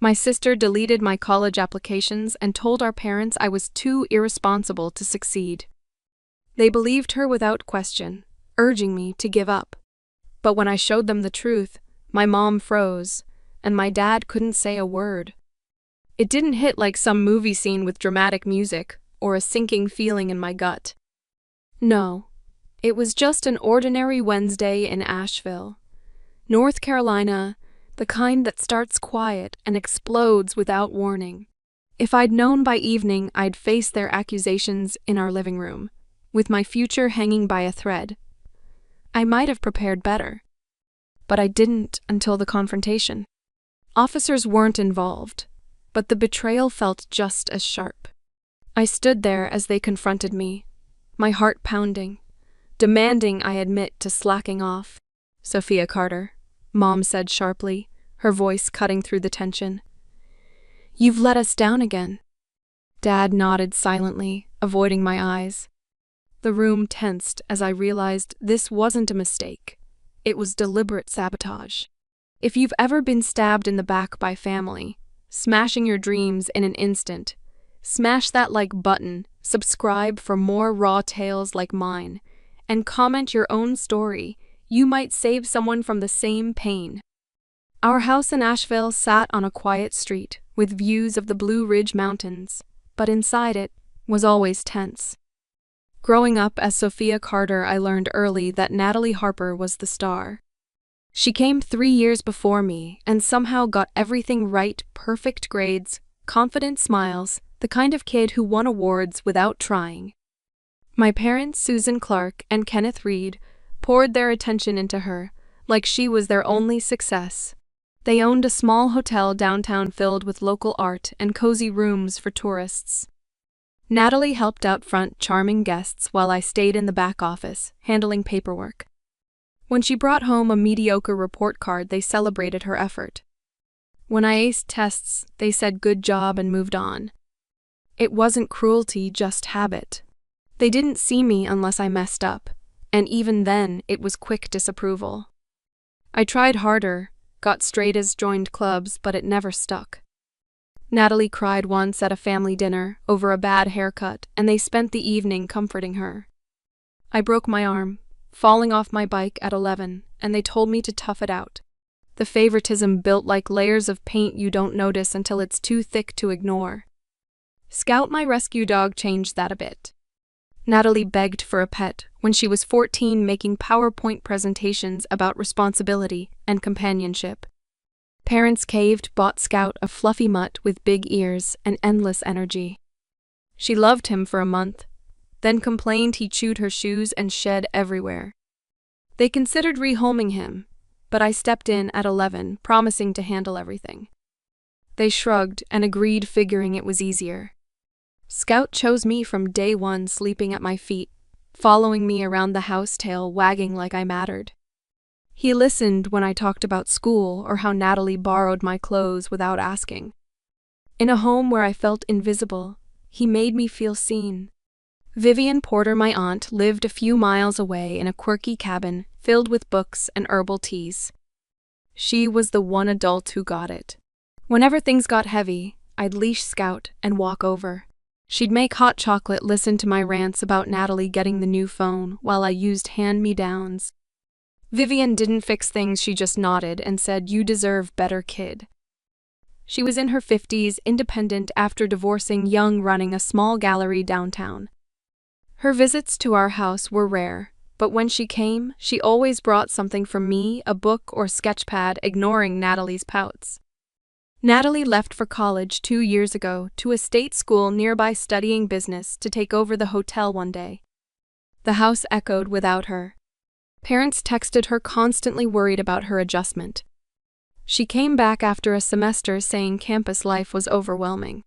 My sister deleted my college applications and told our parents I was too irresponsible to succeed. They believed her without question, urging me to give up. But when I showed them the truth, my mom froze, and my dad couldn't say a word. It didn't hit like some movie scene with dramatic music or a sinking feeling in my gut. No, it was just an ordinary Wednesday in Asheville, North Carolina, the kind that starts quiet and explodes without warning. If I'd known by evening I'd face their accusations in our living room, with my future hanging by a thread, I might have prepared better. But I didn't until the confrontation. Officers weren't involved, but the betrayal felt just as sharp. I stood there as they confronted me, my heart pounding, demanding I admit to slacking off. "Sophia Carter," Mom said sharply, her voice cutting through the tension. "You've let us down again." Dad nodded silently, avoiding my eyes. The room tensed as I realized this wasn't a mistake. It was deliberate sabotage. If you've ever been stabbed in the back by family, smashing your dreams in an instant, smash that like button, subscribe for more raw tales like mine, and comment your own story. You might save someone from the same pain. Our house in Asheville sat on a quiet street with views of the Blue Ridge Mountains, but inside it was always tense. Growing up as Sophia Carter, I learned early that Natalie Harper was the star. She came 3 years before me and somehow got everything right: perfect grades, confident smiles, the kind of kid who won awards without trying. My parents, Susan Clark and Kenneth Reed, poured their attention into her, like she was their only success. They owned a small hotel downtown filled with local art and cozy rooms for tourists. Natalie helped out front, charming guests, while I stayed in the back office, handling paperwork. When she brought home a mediocre report card, they celebrated her effort. When I aced tests, they said good job and moved on. It wasn't cruelty, just habit. They didn't see me unless I messed up, and even then it was quick disapproval. I tried harder, got straight A's, joined clubs, but it never stuck. Natalie cried once at a family dinner over a bad haircut, and they spent the evening comforting her. I broke my arm, falling off my bike at 11, and they told me to tough it out. The favoritism built like layers of paint you don't notice until it's too thick to ignore. Scout, my rescue dog, changed that a bit. Natalie begged for a pet when she was 14, making PowerPoint presentations about responsibility and companionship. Parents caved, bought Scout a fluffy mutt with big ears and endless energy. She loved him for a month, then complained he chewed her shoes and shed everywhere. They considered rehoming him, but I stepped in at 11, promising to handle everything. They shrugged and agreed, figuring it was easier. Scout chose me from day one, sleeping at my feet, following me around the house, tail wagging like I mattered. He listened when I talked about school or how Natalie borrowed my clothes without asking. In a home where I felt invisible, he made me feel seen. Vivian Porter, my aunt, lived a few miles away in a quirky cabin filled with books and herbal teas. She was the one adult who got it. Whenever things got heavy, I'd leash Scout and walk over. She'd make hot chocolate, listen to my rants about Natalie getting the new phone while I used hand-me-downs. Vivian didn't fix things, she just nodded and said, "You deserve better, kid." She was in her 50s, independent after divorcing, young, running a small gallery downtown. Her visits to our house were rare, but when she came, she always brought something for me, a book or sketchpad, ignoring Natalie's pouts. Natalie left for college 2 years ago to a state school nearby, studying business, to take over the hotel one day. The house echoed without her. Parents texted her, constantly worried about her adjustment. She came back after a semester saying campus life was overwhelming.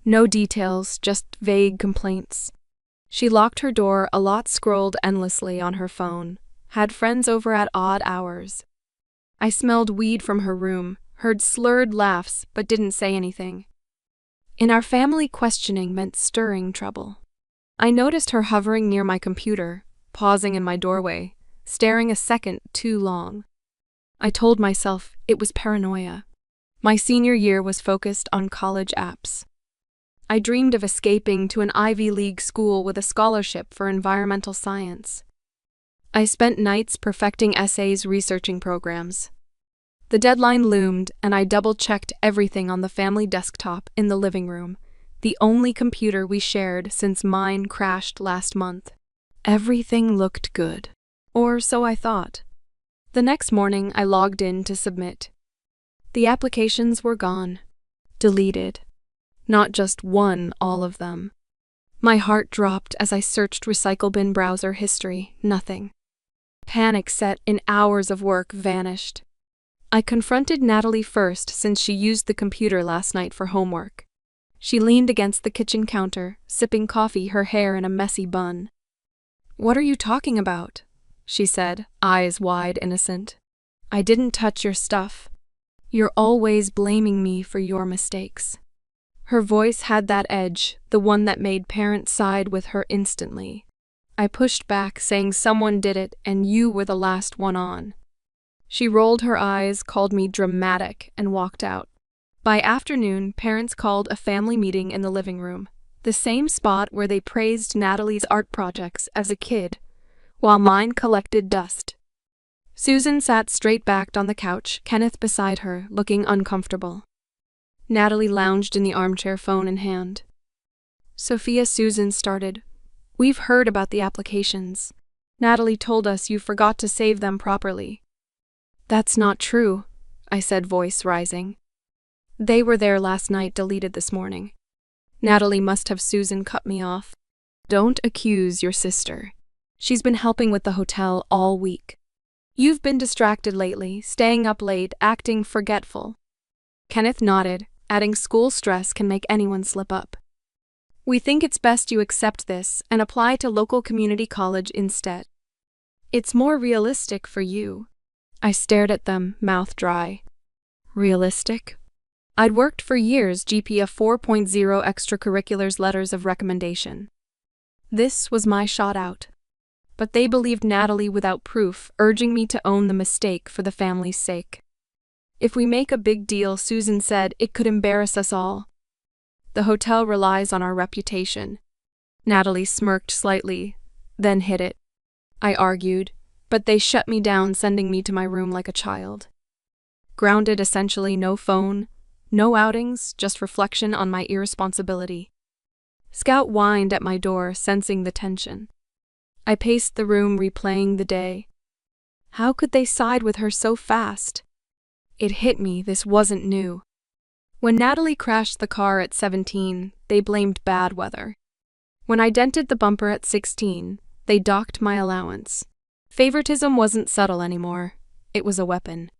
No details, just vague complaints. She locked her door a lot, scrolled endlessly on her phone, had friends over at odd hours. I smelled weed from her room, heard slurred laughs, but didn't say anything. In our family, questioning meant stirring trouble. I noticed her hovering near my computer, pausing in my doorway, staring a second too long. I told myself it was paranoia. My senior year was focused on college apps. I dreamed of escaping to an Ivy League school with a scholarship for environmental science. I spent nights perfecting essays, researching programs. The deadline loomed, and I double-checked everything on the family desktop in the living room, the only computer we shared since mine crashed last month. Everything looked good. Or so I thought. The next morning, I logged in to submit. The applications were gone. Deleted. Not just one, all of them. My heart dropped as I searched recycle bin browser history. Nothing. Panic set in, hours of work vanished. I confronted Natalie first since she used the computer last night for homework. She leaned against the kitchen counter, sipping coffee, her hair in a messy bun. "What are you talking about?" she said, eyes wide, innocent. "I didn't touch your stuff. You're always blaming me for your mistakes." Her voice had that edge, the one that made parents side with her instantly. I pushed back, saying someone did it and you were the last one on. She rolled her eyes, called me dramatic, and walked out. By afternoon, parents called a family meeting in the living room, the same spot where they praised Natalie's art projects as a kid, while mine collected dust. Susan sat straight-backed on the couch, Kenneth beside her, looking uncomfortable. Natalie lounged in the armchair, phone in hand. "Sophia," Susan started, "we've heard about the applications. Natalie told us you forgot to save them properly." "That's not true," I said, voice rising. "They were there last night, deleted this morning." "Natalie must have." Susan cut me off. "Don't accuse your sister. She's been helping with the hotel all week. You've been distracted lately, staying up late, acting forgetful." Kenneth nodded, adding, "School stress can make anyone slip up. We think it's best you accept this and apply to local community college instead. It's more realistic for you." I stared at them, mouth dry. Realistic? I'd worked for years, GPA 4.0, extracurriculars, letters of recommendation. This was my shot out. But they believed Natalie without proof, urging me to own the mistake for the family's sake. "If we make a big deal," Susan said, "it could embarrass us all. The hotel relies on our reputation." Natalie smirked slightly, then hit it. I argued, but they shut me down, sending me to my room like a child. Grounded essentially, no phone, no outings, just reflection on my irresponsibility. Scout whined at my door, sensing the tension. I paced the room, replaying the day. How could they side with her so fast? It hit me, this wasn't new. When Natalie crashed the car at 17, they blamed bad weather. When I dented the bumper at 16, they docked my allowance. Favoritism wasn't subtle anymore. It was a weapon.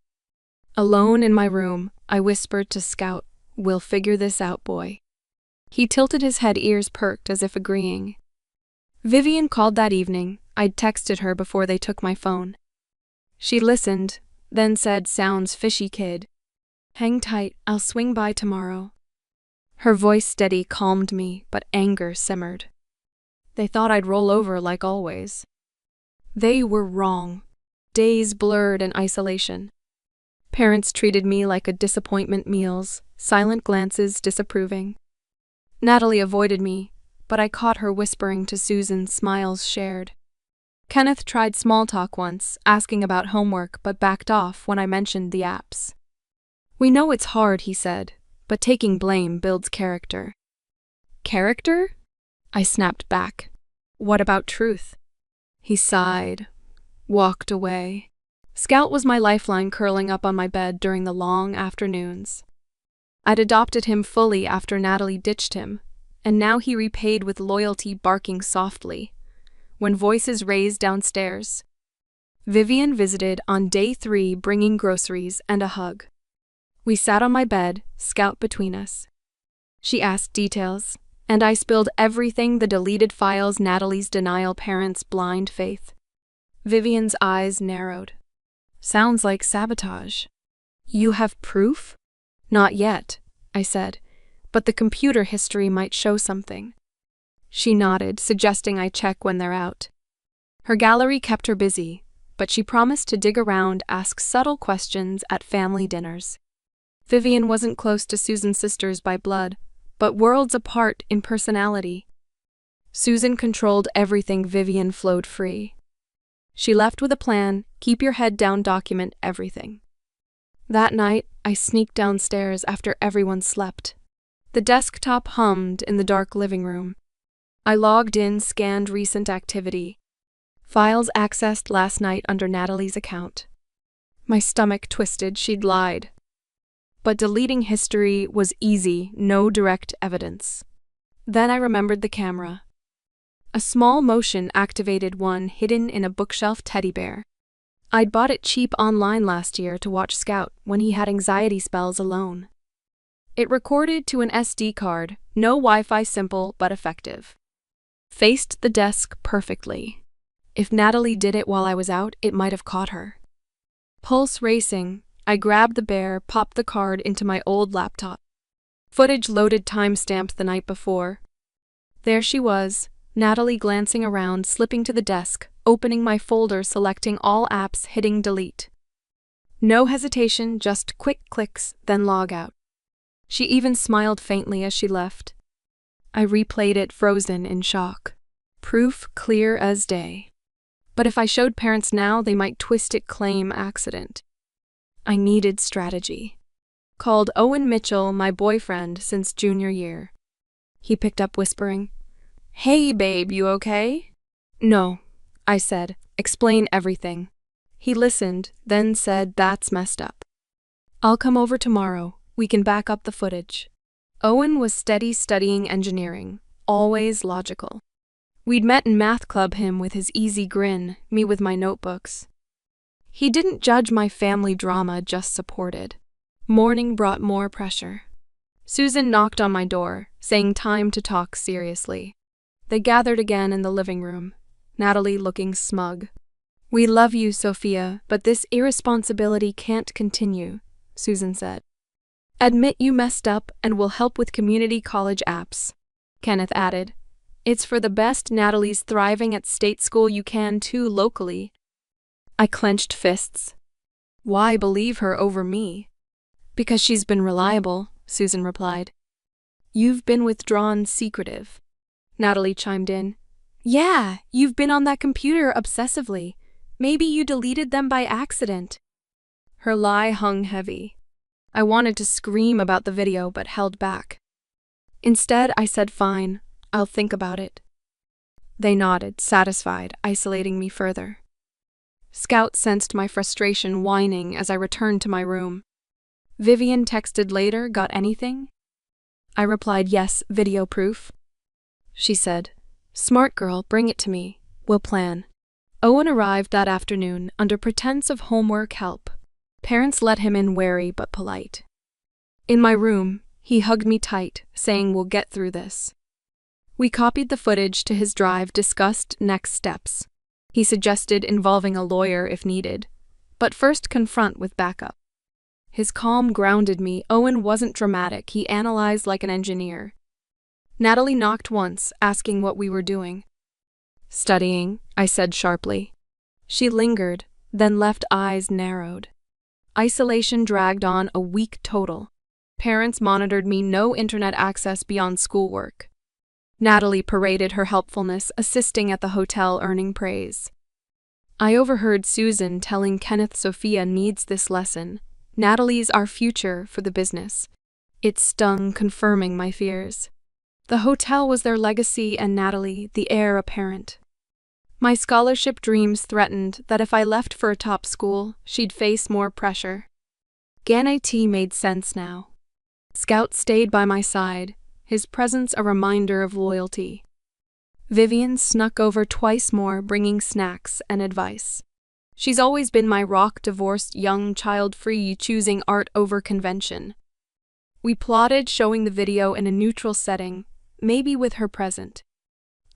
Alone in my room, I whispered to Scout, "We'll figure this out, boy." He tilted his head, ears perked as if agreeing. Vivian called that evening. I'd texted her before they took my phone. She listened, then said, "Sounds fishy, kid. Hang tight, I'll swing by tomorrow." Her voice steady calmed me, but anger simmered. They thought I'd roll over like always. They were wrong. Days blurred in isolation. Parents treated me like a disappointment, meals, silent glances disapproving. Natalie avoided me, but I caught her whispering to Susan, smiles shared. Kenneth tried small talk once, asking about homework, but backed off when I mentioned the apps. "We know it's hard," he said, "but taking blame builds character." "Character?" I snapped back. "What about truth?" He sighed, walked away. Scout was my lifeline, curling up on my bed during the long afternoons. I'd adopted him fully after Natalie ditched him, and now he repaid with loyalty, barking softly when voices raised downstairs. Vivian visited on day 3, bringing groceries and a hug. We sat on my bed, Scout between us. She asked details, and I spilled everything: the deleted files, Natalie's denial, parents' blind faith. Vivian's eyes narrowed. "Sounds like sabotage." "You have proof?" "Not yet," I said, "but the computer history might show something." She nodded, suggesting I check when they're out. Her gallery kept her busy, but she promised to dig around, ask subtle questions at family dinners. Vivian wasn't close to Susan's sisters by blood, but worlds apart in personality. Susan controlled everything, Vivian flowed free. She left with a plan, keep your head down, document everything. That night, I sneaked downstairs after everyone slept. The desktop hummed in the dark living room. I logged in, scanned recent activity. Files accessed last night under Natalie's account. My stomach twisted, she'd lied. But deleting history was easy, no direct evidence. Then I remembered the camera. A small motion-activated one hidden in a bookshelf teddy bear. I'd bought it cheap online last year to watch Scout when he had anxiety spells alone. It recorded to an SD card, no Wi-Fi, simple but effective. Faced the desk perfectly. If Natalie did it while I was out, it might have caught her. Pulse racing, I grabbed the bear, popped the card into my old laptop. Footage loaded, time-stamped the night before. There she was, Natalie glancing around, slipping to the desk, opening my folder, selecting all apps, hitting delete. No hesitation, just quick clicks, then log out. She even smiled faintly as she left. I replayed it, frozen in shock. Proof clear as day. But if I showed parents now, they might twist it, claim accident. I needed strategy. Called Owen Mitchell, my boyfriend since junior year. He picked up, whispering, "Hey babe, you okay?" "No," I said, "explain everything." He listened, then said, "That's messed up. I'll come over tomorrow, we can back up the footage." Owen was steady, studying engineering, always logical. We'd met in math club, him with his easy grin, me with my notebooks. He didn't judge my family drama, just supported. Morning brought more pressure. Susan knocked on my door, saying time to talk seriously. They gathered again in the living room, Natalie looking smug. "We love you, Sophia, but this irresponsibility can't continue," Susan said. "Admit you messed up and we'll help with community college apps," Kenneth added. "It's for the best. Natalie's thriving at state school, you can too locally." I clenched fists. Why believe her over me? "Because she's been reliable," Susan replied. "You've been withdrawn, secretive," Natalie chimed in. "Yeah, you've been on that computer obsessively. Maybe you deleted them by accident." Her lie hung heavy. I wanted to scream about the video but held back. Instead, I said, "Fine, I'll think about it." They nodded, satisfied, isolating me further. Scout sensed my frustration, whining as I returned to my room. Vivian texted later, "Got anything?" I replied, "Yes, video proof." She said, "Smart girl, bring it to me. We'll plan." Owen arrived that afternoon under pretense of homework help. Parents let him in, wary but polite. In my room, he hugged me tight, saying, "We'll get through this." We copied the footage to his drive, discussed next steps. He suggested involving a lawyer if needed, but first confront with backup. His calm grounded me. Owen wasn't dramatic, he analyzed like an engineer. Natalie knocked once, asking what we were doing. "Studying," I said sharply. She lingered, then left, eyes narrowed. Isolation dragged on, a week total. Parents monitored me, no internet access beyond schoolwork. Natalie paraded her helpfulness, assisting at the hotel, earning praise. I overheard Susan telling Kenneth, "Sophia needs this lesson. Natalie's our future for the business." It stung, confirming my fears. The hotel was their legacy and Natalie, the heir apparent. My scholarship dreams threatened that if I left for a top school, she'd face more pressure. GANAT made sense now. Scout stayed by my side, his presence a reminder of loyalty. Vivian snuck over twice more, bringing snacks and advice. She's always been my rock, divorced, young, child-free, choosing art over convention. We plotted showing the video in a neutral setting, maybe with her present.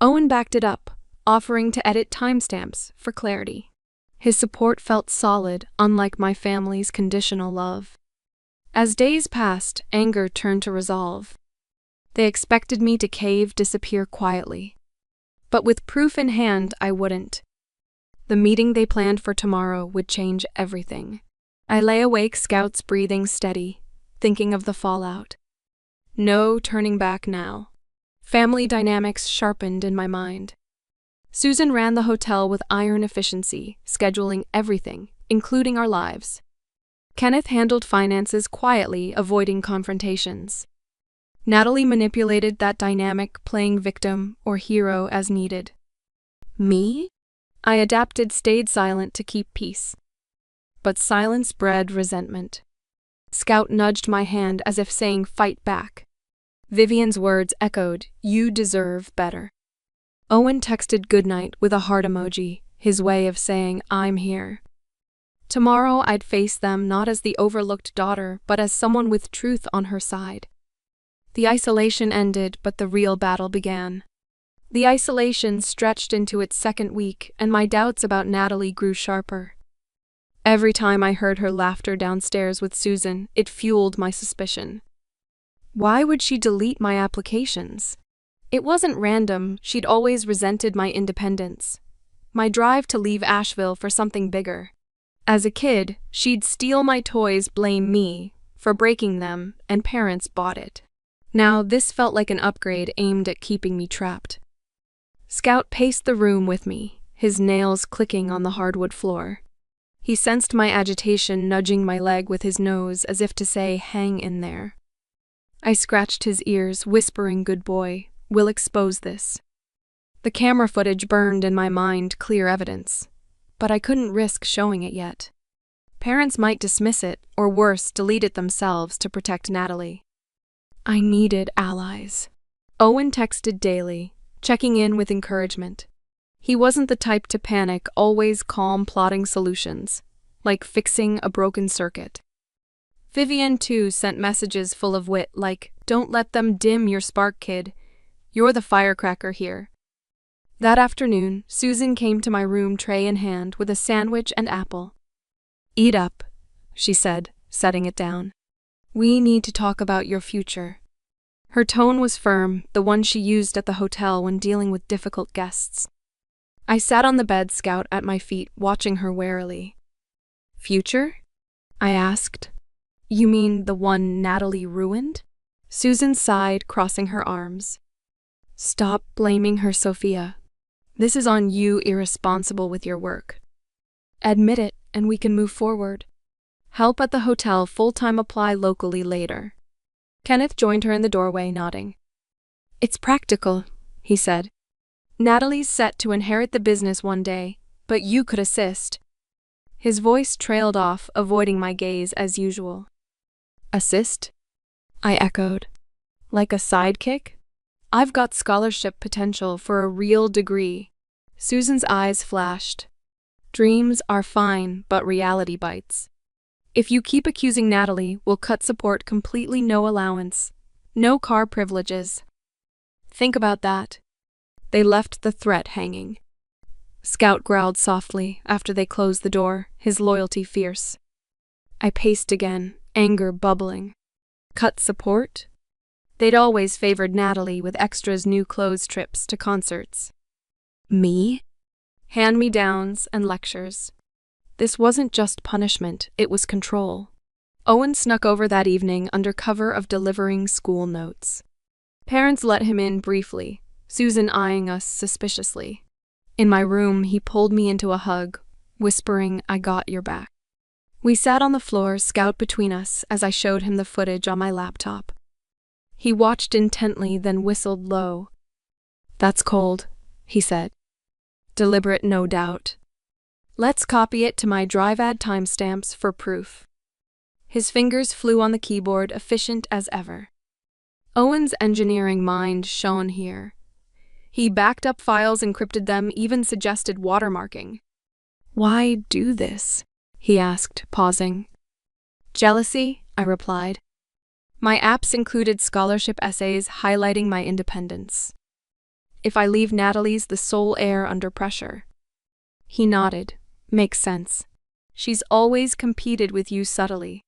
Owen backed it up, offering to edit timestamps for clarity. His support felt solid, unlike my family's conditional love. As days passed, anger turned to resolve. They expected me to cave, disappear quietly. But with proof in hand, I wouldn't. The meeting they planned for tomorrow would change everything. I lay awake, Scout's breathing steady. thinking of the fallout. No turning back now. Family dynamics sharpened in my mind. Susan ran the hotel with iron efficiency, scheduling everything, including our lives. Kenneth handled finances quietly, avoiding confrontations. Natalie manipulated that dynamic, playing victim or hero as needed. Me? I adapted, stayed silent to keep peace. But silence bred resentment. Scout nudged my hand as if saying, "Fight back." Vivian's words echoed, "You deserve better." Owen texted goodnight with a heart emoji, his way of saying, "I'm here." Tomorrow I'd face them not as the overlooked daughter, but as someone with truth on her side. The isolation ended, but the real battle began. The isolation stretched into its second week, and my doubts about Natalie grew sharper. Every time I heard her laughter downstairs with Susan, it fueled my suspicion. Why would she delete my applications? It wasn't random, she'd always resented my independence. My drive to leave Asheville for something bigger. As a kid, she'd steal my toys, blame me for breaking them, and parents bought it. Now this felt like an upgrade aimed at keeping me trapped. Scout paced the room with me, his nails clicking on the hardwood floor. He sensed my agitation, nudging my leg with his nose as if to say, "Hang in there." I scratched his ears, whispering, "Good boy, we'll expose this." The camera footage burned in my mind, clear evidence. But I couldn't risk showing it yet. Parents might dismiss it, or worse, delete it themselves to protect Natalie. I needed allies. Owen texted daily, checking in with encouragement. He wasn't the type to panic, always calm, plotting solutions, like fixing a broken circuit. Vivian, too, sent messages full of wit, like, "Don't let them dim your spark, kid. You're the firecracker here." That afternoon, Susan came to my room, tray in hand, with a sandwich and apple. "Eat up," she said, setting it down. "We need to talk about your future." Her tone was firm, the one she used at the hotel when dealing with difficult guests. I sat on the bed, Scout at my feet, watching her warily. "Future?" I asked. "You mean the one Natalie ruined?" Susan sighed, crossing her arms. "Stop blaming her, Sophia. This is on you, irresponsible with your work. Admit it, and we can move forward. Help at the hotel, full-time, apply locally later." Kenneth joined her in the doorway, nodding. "It's practical," he said. "Natalie's set to inherit the business one day, but you could assist." His voice trailed off, avoiding my gaze as usual. "Assist?" I echoed. "Like a sidekick? I've got scholarship potential for a real degree." Susan's eyes flashed. "Dreams are fine, but reality bites. If you keep accusing Natalie, we'll cut support completely, no allowance, no car privileges. Think about that." They left the threat hanging. Scout growled softly after they closed the door, his loyalty fierce. I paced again, anger bubbling. Cut support? They'd always favored Natalie with extras, new clothes, trips to concerts. Me? Hand-me-downs and lectures. This wasn't just punishment, it was control. Owen snuck over that evening under cover of delivering school notes. Parents let him in briefly, Susan eyeing us suspiciously. In my room, he pulled me into a hug, whispering, "I got your back." We sat on the floor, Scout between us, as I showed him the footage on my laptop. He watched intently, then whistled low. "That's cold," he said. "Deliberate, no doubt. Let's copy it to my drive, add timestamps for proof." His fingers flew on the keyboard, efficient as ever. Owen's engineering mind shone here. He backed up files, encrypted them, even suggested watermarking. "Why do this?" he asked, pausing. "Jealousy," I replied. My apps included scholarship essays highlighting my independence. If I leave, Natalie's the sole heir under pressure. He nodded. "Makes sense. She's always competed with you subtly.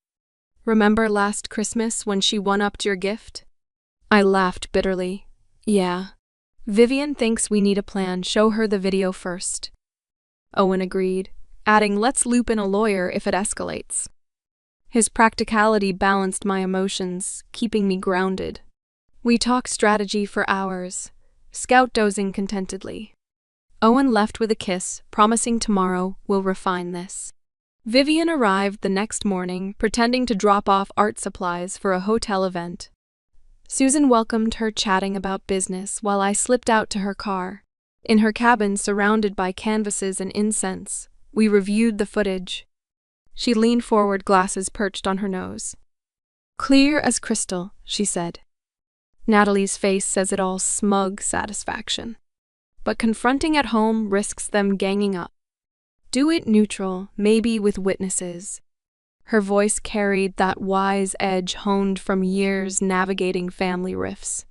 Remember last Christmas when she one-upped your gift?" I laughed bitterly. "Yeah. Vivian thinks we need a plan. Show her the video first." Owen agreed, adding, "Let's loop in a lawyer if it escalates." His practicality balanced my emotions, keeping me grounded. We talked strategy for hours, Scout dozing contentedly. Owen left with a kiss, promising tomorrow we'll refine this. Vivian arrived the next morning, pretending to drop off art supplies for a hotel event. Susan welcomed her, chatting about business, while I slipped out to her car. In her cabin, surrounded by canvases and incense, we reviewed the footage. She leaned forward, glasses perched on her nose. "Clear as crystal," she said. Natalie's face says it all, smug satisfaction. But confronting at home risks them ganging up. Do it neutral, maybe with witnesses. Her voice carried that wise edge honed from years navigating family rifts.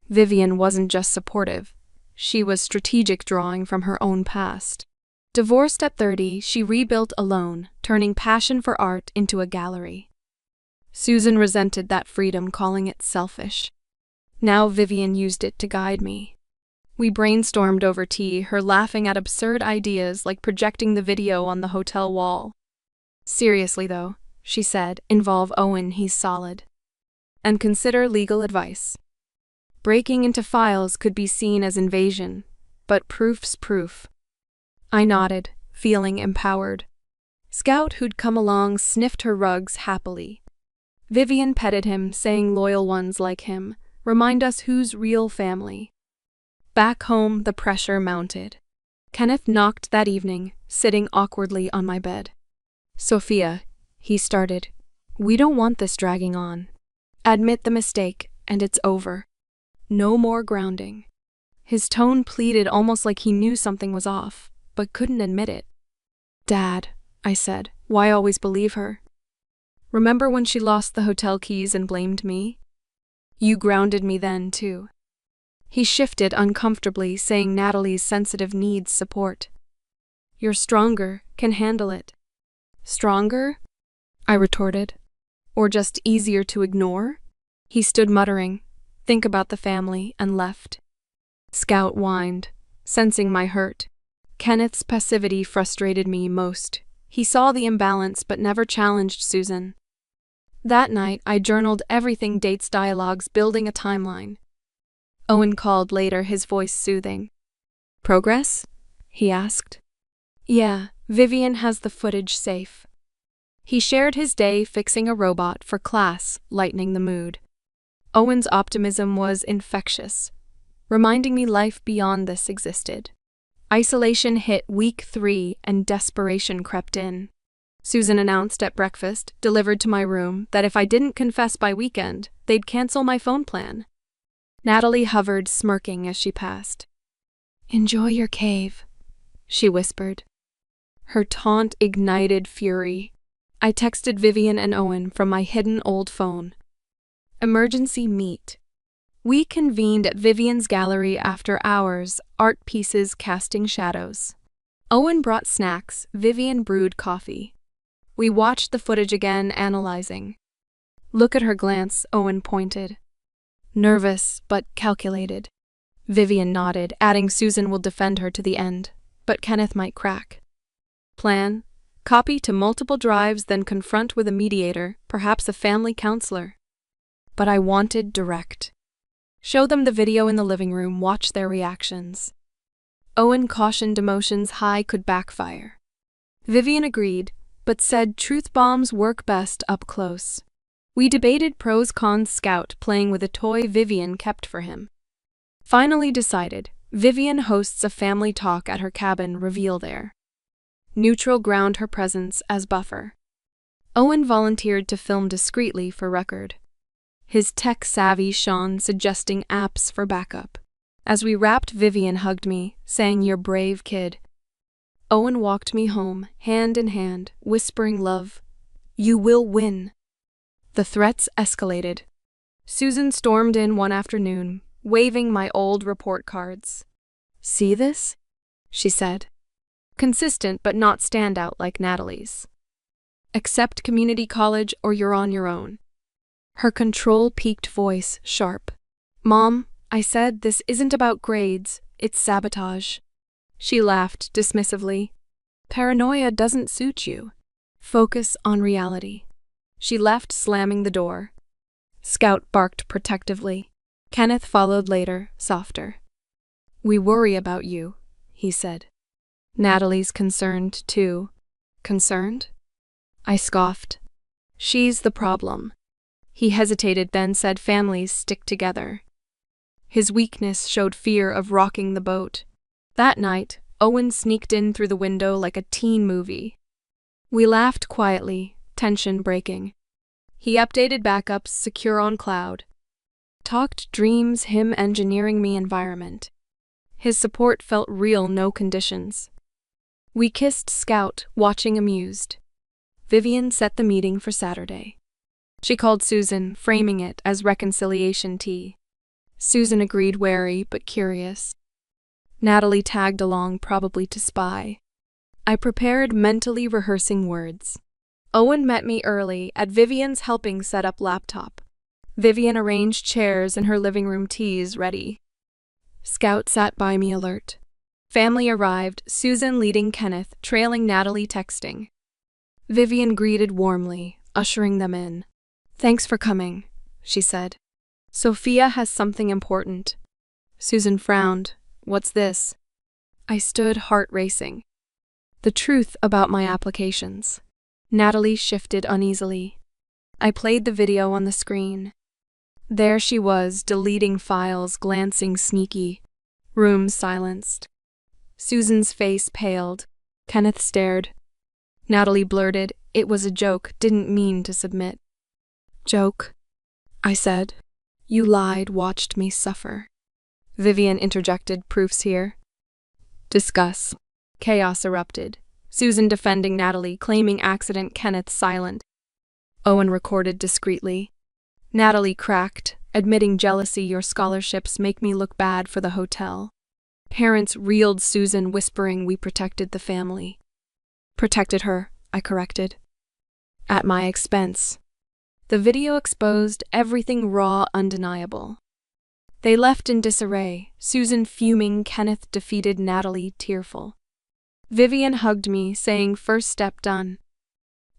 Vivian wasn't just supportive. She was strategic, drawing from her own past. Divorced at 30, she rebuilt alone, turning passion for art into a gallery. Susan resented that freedom, calling it selfish. Now Vivian used it to guide me. We brainstormed over tea, her laughing at absurd ideas like projecting the video on the hotel wall. "Seriously though," she said, "involve Owen, he's solid. And consider legal advice. Breaking into files could be seen as invasion, but proof's proof." I nodded, feeling empowered. Scout, who'd come along, sniffed her rugs happily. Vivian petted him, saying loyal ones like him remind us who's real family. Back home, the pressure mounted. Kenneth knocked that evening, sitting awkwardly on my bed. "Sophia," he started, "we don't want this dragging on. Admit the mistake, and it's over. No more grounding." His tone pleaded, almost like he knew something was off, but couldn't admit it. "Dad," I said, "why always believe her? Remember when she lost the hotel keys and blamed me? You grounded me then, too." He shifted uncomfortably, saying Natalie's sensitive needs support. "You're stronger, can handle it." "Stronger?" I retorted. "Or just easier to ignore?" He stood muttering, "Think about the family," and left. Scout whined, sensing my hurt. Kenneth's passivity frustrated me most. He saw the imbalance but never challenged Susan. That night, I journaled everything, dates, dialogues, building a timeline. Owen called later, his voice soothing. "Progress?" he asked. "Yeah, Vivian has the footage safe." He shared his day fixing a robot for class, lightening the mood. Owen's optimism was infectious, reminding me life beyond this existed. Isolation hit week 3 and desperation crept in. Susan announced at breakfast, delivered to my room, that if I didn't confess by weekend, they'd cancel my phone plan. Natalie hovered, smirking as she passed. "Enjoy your cave," she whispered. Her taunt ignited fury. I texted Vivian and Owen from my hidden old phone. Emergency meet. We convened at Vivian's gallery after hours, art pieces casting shadows. Owen brought snacks, Vivian brewed coffee. We watched the footage again, analyzing. "Look at her glance," Owen pointed. "Nervous, but calculated." Vivian nodded, adding, "Susan will defend her to the end, but Kenneth might crack." Plan: copy to multiple drives, then confront with a mediator, perhaps a family counselor. But I wanted direct. Show them the video in the living room, watch their reactions. Owen cautioned emotions high could backfire. Vivian agreed, but said truth bombs work best up close. We debated pros cons, Scout playing with a toy Vivian kept for him. Finally decided, Vivian hosts a family talk at her cabin, reveal there. Neutral ground, her presence as buffer. Owen volunteered to film discreetly for record. His tech-savvy shone, suggesting apps for backup. As we wrapped, Vivian hugged me, saying, "You're brave, kid." Owen walked me home, hand in hand, whispering love. "You will win." The threats escalated. Susan stormed in one afternoon, waving my old report cards. "See this?" she said. Consistent but not standout like Natalie's. "Accept community college or you're on your own." Her control-peaked voice sharp. "Mom," I said, "this isn't about grades, it's sabotage." She laughed dismissively. "Paranoia doesn't suit you. Focus on reality." She left, slamming the door. Scout barked protectively. Kenneth followed later, softer. "We worry about you," he said. "Natalie's concerned, too." "Concerned?" I scoffed. "She's the problem." He hesitated, then said, "Families stick together." His weakness showed fear of rocking the boat. That night, Owen sneaked in through the window like a teen movie. We laughed quietly, tension breaking. He updated backups, secure on cloud. Talked dreams, him engineering me environment. His support felt real, no conditions. We kissed Scout, watching amused. Vivian set the meeting for Saturday. She called Susan, framing it as reconciliation tea. Susan agreed, wary but curious. Natalie tagged along, probably to spy. I prepared, mentally rehearsing words. Owen met me early at Vivian's, helping set up laptop. Vivian arranged chairs in her living room, teas ready. Scout sat by me, alert. Family arrived, Susan leading Kenneth, trailing Natalie, texting. Vivian greeted warmly, ushering them in. "Thanks for coming," she said. "Sophia has something important." Susan frowned. "What's this?" I stood, heart racing. The truth about my applications. Natalie shifted uneasily. I played the video on the screen. There she was, deleting files, glancing sneaky. Room silenced. Susan's face paled. Kenneth stared. Natalie blurted, "It was a joke, didn't mean to submit." "Joke?" I said. "You lied, watched me suffer." Vivian interjected, "Proofs here." "Discuss." Chaos erupted. Susan defending Natalie, claiming accident, Kenneth silent. Owen recorded discreetly. Natalie cracked, admitting jealousy, "Your scholarships make me look bad for the hotel." Parents reeled, Susan whispering, "We protected the family." "Protected her," I corrected. "At my expense." The video exposed everything raw, undeniable. They left in disarray, Susan fuming, Kenneth defeated, Natalie tearful. Vivian hugged me, saying, "First step done."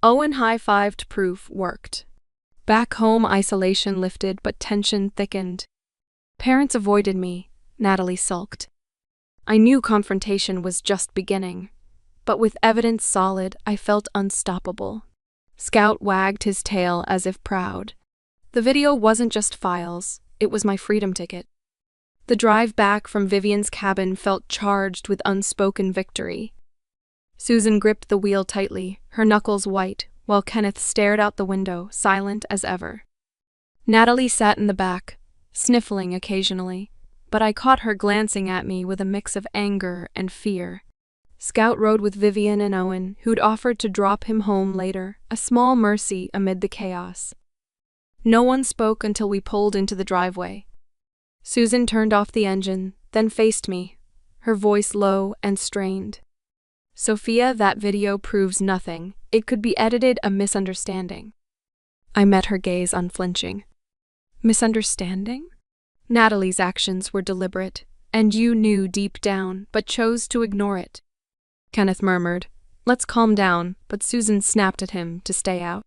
Owen high-fived, proof worked. Back home, isolation lifted, but tension thickened. Parents avoided me, Natalie sulked. I knew confrontation was just beginning, but with evidence solid, I felt unstoppable. Scout wagged his tail as if proud. The video wasn't just files, it was my freedom ticket. The drive back from Vivian's cabin felt charged with unspoken victory. Susan gripped the wheel tightly, her knuckles white, while Kenneth stared out the window, silent as ever. Natalie sat in the back, sniffling occasionally, but I caught her glancing at me with a mix of anger and fear. Scout rode with Vivian and Owen, who'd offered to drop him home later, a small mercy amid the chaos. No one spoke until we pulled into the driveway. Susan turned off the engine, then faced me, her voice low and strained. "Sophia, that video proves nothing. It could be edited, a misunderstanding." I met her gaze unflinching. "Misunderstanding?" Natalie's actions were deliberate, and you knew deep down, but chose to ignore it. Kenneth murmured, "Let's calm down," but Susan snapped at him to stay out.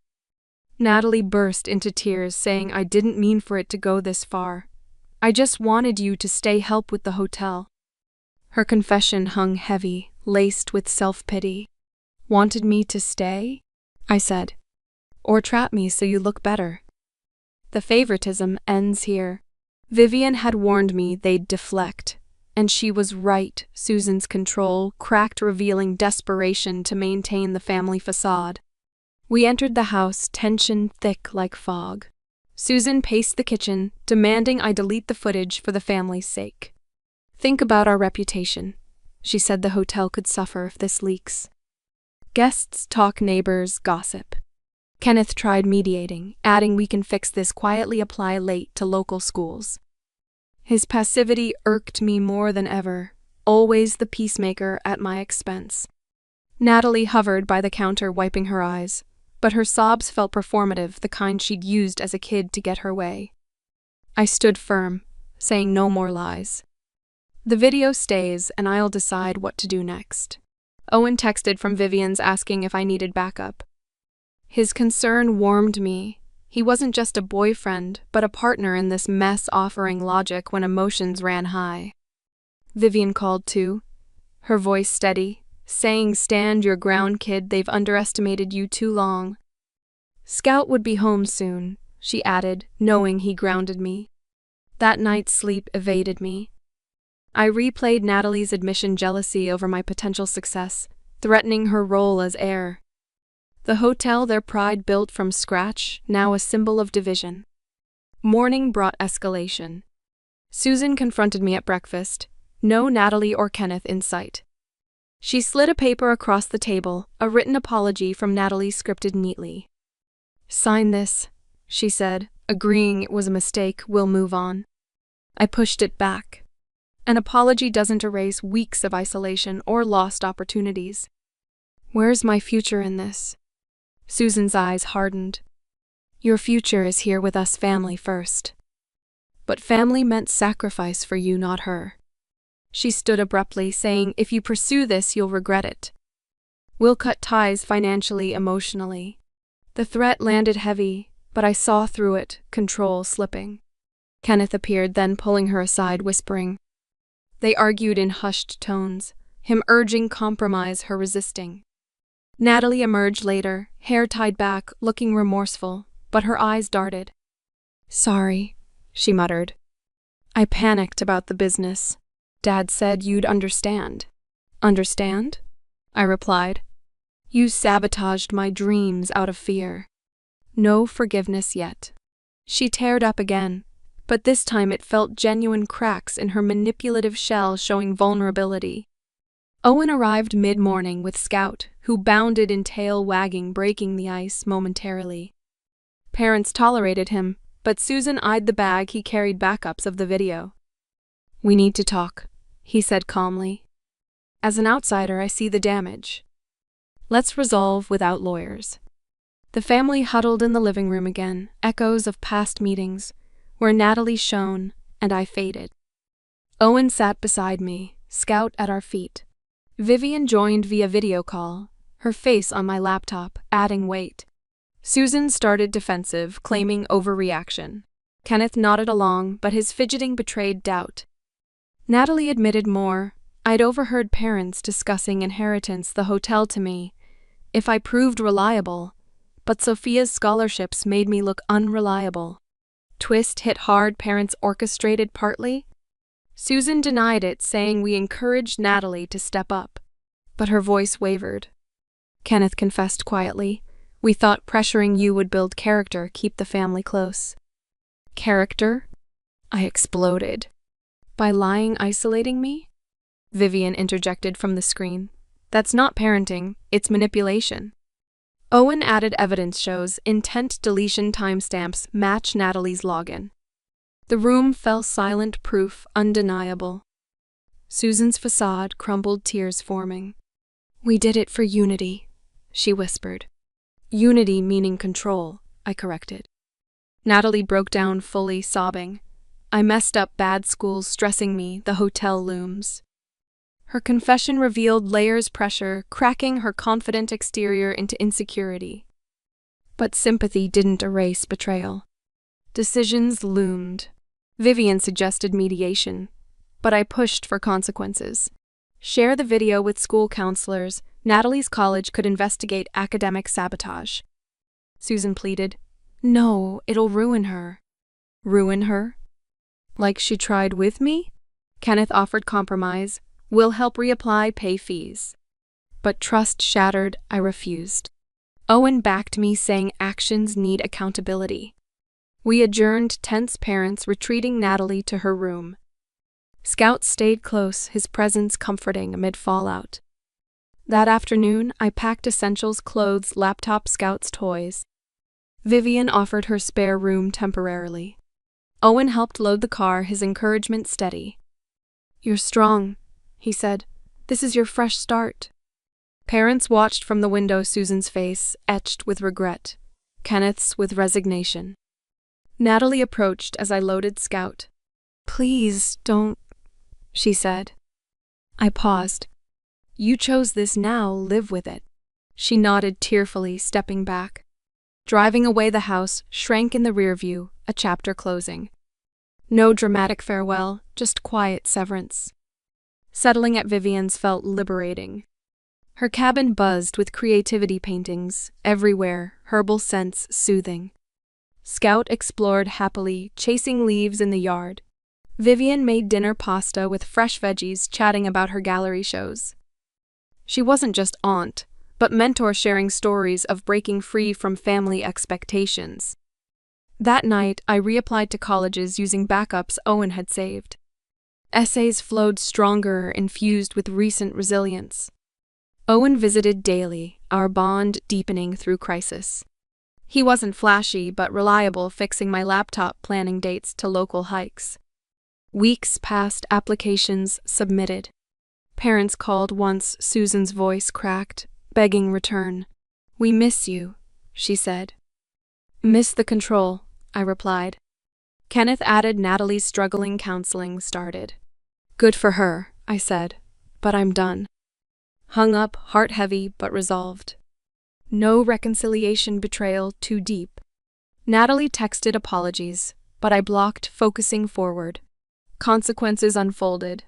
Natalie burst into tears, saying, "I didn't mean for it to go this far. I just wanted you to stay, help with the hotel." Her confession hung heavy, laced with self-pity. "Wanted me to stay?" I said. "Or trap me so you look better?" The favoritism ends here. Vivian had warned me they'd deflect, and she was right. Susan's control cracked, revealing desperation to maintain the family facade. We entered the house, tension thick like fog. Susan paced the kitchen, demanding I delete the footage for the family's sake. "Think about our reputation." She said the hotel could suffer if this leaks. Guests talk, neighbors gossip. Kenneth tried mediating, adding, "We can fix this, quietly apply late to local schools." His passivity irked me more than ever, always the peacemaker at my expense. Natalie hovered by the counter, wiping her eyes, but her sobs felt performative, the kind she'd used as a kid to get her way. I stood firm, saying no more lies. The video stays, and I'll decide what to do next. Owen texted from Vivian's asking if I needed backup. His concern warmed me. He wasn't just a boyfriend, but a partner in this mess, offering logic when emotions ran high. Vivian called too, her voice steady, saying, "Stand your ground, kid, they've underestimated you too long." "Scout would be home soon," she added, knowing he grounded me. That night's sleep evaded me. I replayed Natalie's admission jealousy over my potential success, threatening her role as heir. The hotel their pride built from scratch, now a symbol of division. Morning brought escalation. Susan confronted me at breakfast, no Natalie or Kenneth in sight. She slid a paper across the table, a written apology from Natalie scripted neatly. "Sign this," she said, agreeing it was a mistake. "We'll move on." I pushed it back. An apology doesn't erase weeks of isolation or lost opportunities. "Where's my future in this?" Susan's eyes hardened. "Your future is here with us, family first." But family meant sacrifice for you, not her. She stood abruptly, saying, "If you pursue this, you'll regret it. We'll cut ties financially, emotionally." The threat landed heavy, but I saw through it, control slipping. Kenneth appeared, then pulling her aside, whispering. They argued in hushed tones, him urging compromise, her resisting. Natalie emerged later, hair tied back, looking remorseful, but her eyes darted. "Sorry," she muttered. "I panicked about the business. Dad said you'd understand." "Understand?" I replied. "You sabotaged my dreams out of fear. No forgiveness yet." She teared up again, but this time it felt genuine, cracks in her manipulative shell showing vulnerability. Owen arrived mid-morning with Scout, who bounded in tail wagging, breaking the ice momentarily. Parents tolerated him, but Susan eyed the bag he carried, backups of the video. "We need to talk," he said calmly. "As an outsider, I see the damage. Let's resolve without lawyers." The family huddled in the living room again, echoes of past meetings, where Natalie shone and I faded. Owen sat beside me, Scout at our feet. Vivian joined via video call, her face on my laptop, adding weight. Susan started defensive, claiming overreaction. Kenneth nodded along, but his fidgeting betrayed doubt. Natalie admitted more. I'd overheard parents discussing inheritance, the hotel to me, if I proved reliable, but Sophia's scholarships made me look unreliable. Twist hit hard, parents orchestrated partly. Susan denied it, saying we encouraged Natalie to step up, but her voice wavered. Kenneth confessed quietly, "We thought pressuring you would build character, keep the family close." "Character?" I exploded. "By lying, isolating me?" Vivian interjected from the screen. "That's not parenting, it's manipulation." Owen added evidence shows intent deletion timestamps match Natalie's login. The room fell silent, proof undeniable. Susan's facade crumbled, tears forming. "We did it for unity," she whispered. "Unity meaning control," I corrected. Natalie broke down fully, sobbing. "I messed up, bad schools stressing me, the hotel looms." Her confession revealed layers, pressure, cracking her confident exterior into insecurity. But sympathy didn't erase betrayal. Decisions loomed. Vivian suggested mediation, but I pushed for consequences. Share the video with school counselors. Natalie's college could investigate academic sabotage. Susan pleaded. "No, it'll ruin her." "Ruin her? Like she tried with me?" Kenneth offered compromise. "We'll help reapply, pay fees." But trust shattered, I refused. Owen backed me, saying actions need accountability. We adjourned, tense, parents retreating Natalie to her room. Scout stayed close, his presence comforting amid fallout. That afternoon, I packed essentials, clothes, laptop, Scout's toys. Vivian offered her spare room temporarily. Owen helped load the car, his encouragement steady. "You're strong," he said. "This is your fresh start." Parents watched from the window, Susan's face etched with regret, Kenneth's with resignation. Natalie approached as I loaded Scout. "Please, don't," she said. I paused. "You chose this, now live with it." She nodded tearfully, stepping back. Driving away, the house shrank in the rear view, a chapter closing. No dramatic farewell, just quiet severance. Settling at Vivian's felt liberating. Her cabin buzzed with creativity paintings, everywhere, herbal scents soothing. Scout explored happily, chasing leaves in the yard. Vivian made dinner pasta with fresh veggies, chatting about her gallery shows. She wasn't just aunt, but mentor, sharing stories of breaking free from family expectations. That night, I reapplied to colleges using backups Owen had saved. Essays flowed stronger, infused with recent resilience. Owen visited daily, our bond deepening through crisis. He wasn't flashy but reliable, fixing my laptop, planning dates to local hikes. Weeks passed, applications submitted. Parents called once, Susan's voice cracked, begging return. "We miss you," she said. "Miss the control," I replied. Kenneth added, Natalie's struggling counseling started. "Good for her," I said, "but I'm done." Hung up, heart heavy but resolved. No reconciliation, betrayal too deep. Natalie texted apologies, but I blocked, focusing forward. Consequences unfolded.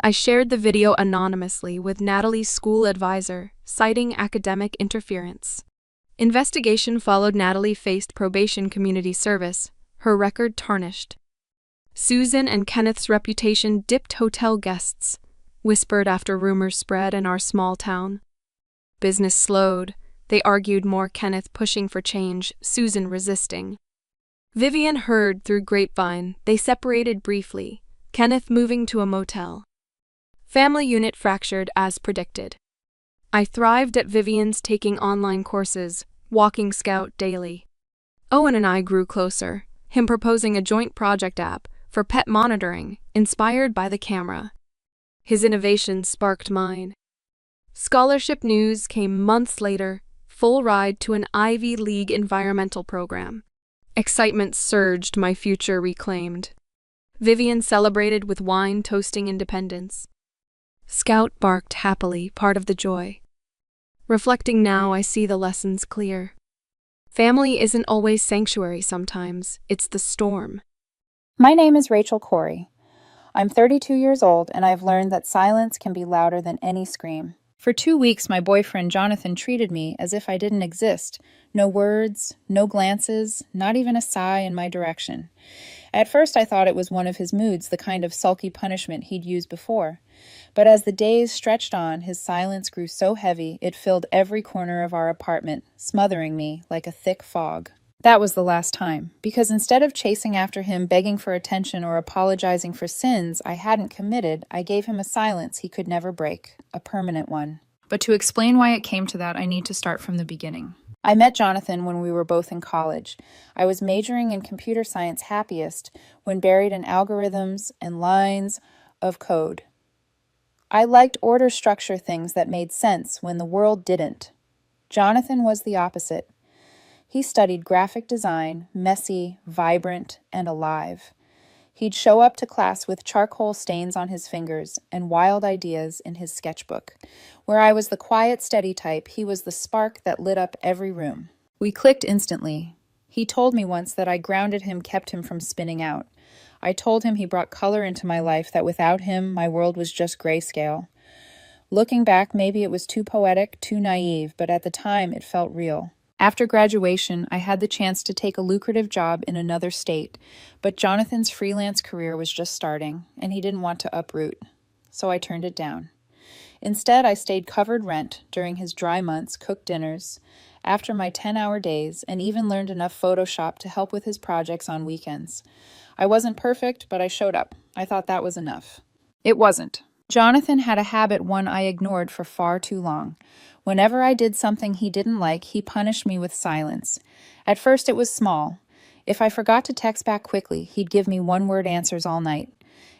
I shared the video anonymously with Natalie's school advisor, citing academic interference. Investigation followed. Natalie faced probation, community service, her record tarnished. Susan and Kenneth's reputation dipped. Hotel guests whispered after rumors spread in our small town. Business slowed. They argued more, Kenneth pushing for change, Susan resisting. Vivian heard through grapevine. They separated briefly, Kenneth moving to a motel. Family unit fractured as predicted. I thrived at Vivian's, taking online courses, walking Scout daily. Owen and I grew closer, him proposing a joint project app for pet monitoring, inspired by the camera. His innovation sparked mine. Scholarship news came months later, full ride to an Ivy League environmental program. Excitement surged, my future reclaimed. Vivian celebrated with wine, toasting independence. Scout barked happily, part of the joy. Reflecting now, I see the lessons clear. Family isn't always sanctuary, sometimes it's the storm. My name is Rachel Corey. I'm 32 years old, and I've learned that silence can be louder than any scream. For 2 weeks, my boyfriend Jonathan treated me as if I didn't exist. No words, no glances, not even a sigh in my direction. At first, I thought it was one of his moods, the kind of sulky punishment he'd used before. But as the days stretched on, his silence grew so heavy it filled every corner of our apartment, smothering me like a thick fog. That was the last time, because instead of chasing after him, begging for attention, or apologizing for sins I hadn't committed, I gave him a silence he could never break, a permanent one. But to explain why it came to that, I need to start from the beginning. I met Jonathan when we were both in college. I was majoring in computer science, happiest when buried in algorithms and lines of code. I liked order structure, things that made sense when the world didn't. Jonathan was the opposite. He studied graphic design, messy, vibrant, and alive. He'd show up to class with charcoal stains on his fingers and wild ideas in his sketchbook. Where I was the quiet, steady type, he was the spark that lit up every room. We clicked instantly. He told me once that I grounded him, kept him from spinning out. I told him he brought color into my life, that without him, my world was just grayscale. Looking back, maybe it was too poetic, too naive, but at the time, it felt real. After graduation, I had the chance to take a lucrative job in another state, but Jonathan's freelance career was just starting, and he didn't want to uproot, so I turned it down. Instead, I stayed covered rent during his dry months, cooked dinners, after my 10-hour days, and even learned enough Photoshop to help with his projects on weekends. I wasn't perfect, but I showed up. I thought that was enough. It wasn't. Jonathan had a habit, one I ignored for far too long. Whenever I did something he didn't like, he punished me with silence. At first it was small. If I forgot to text back quickly, he'd give me one-word answers all night.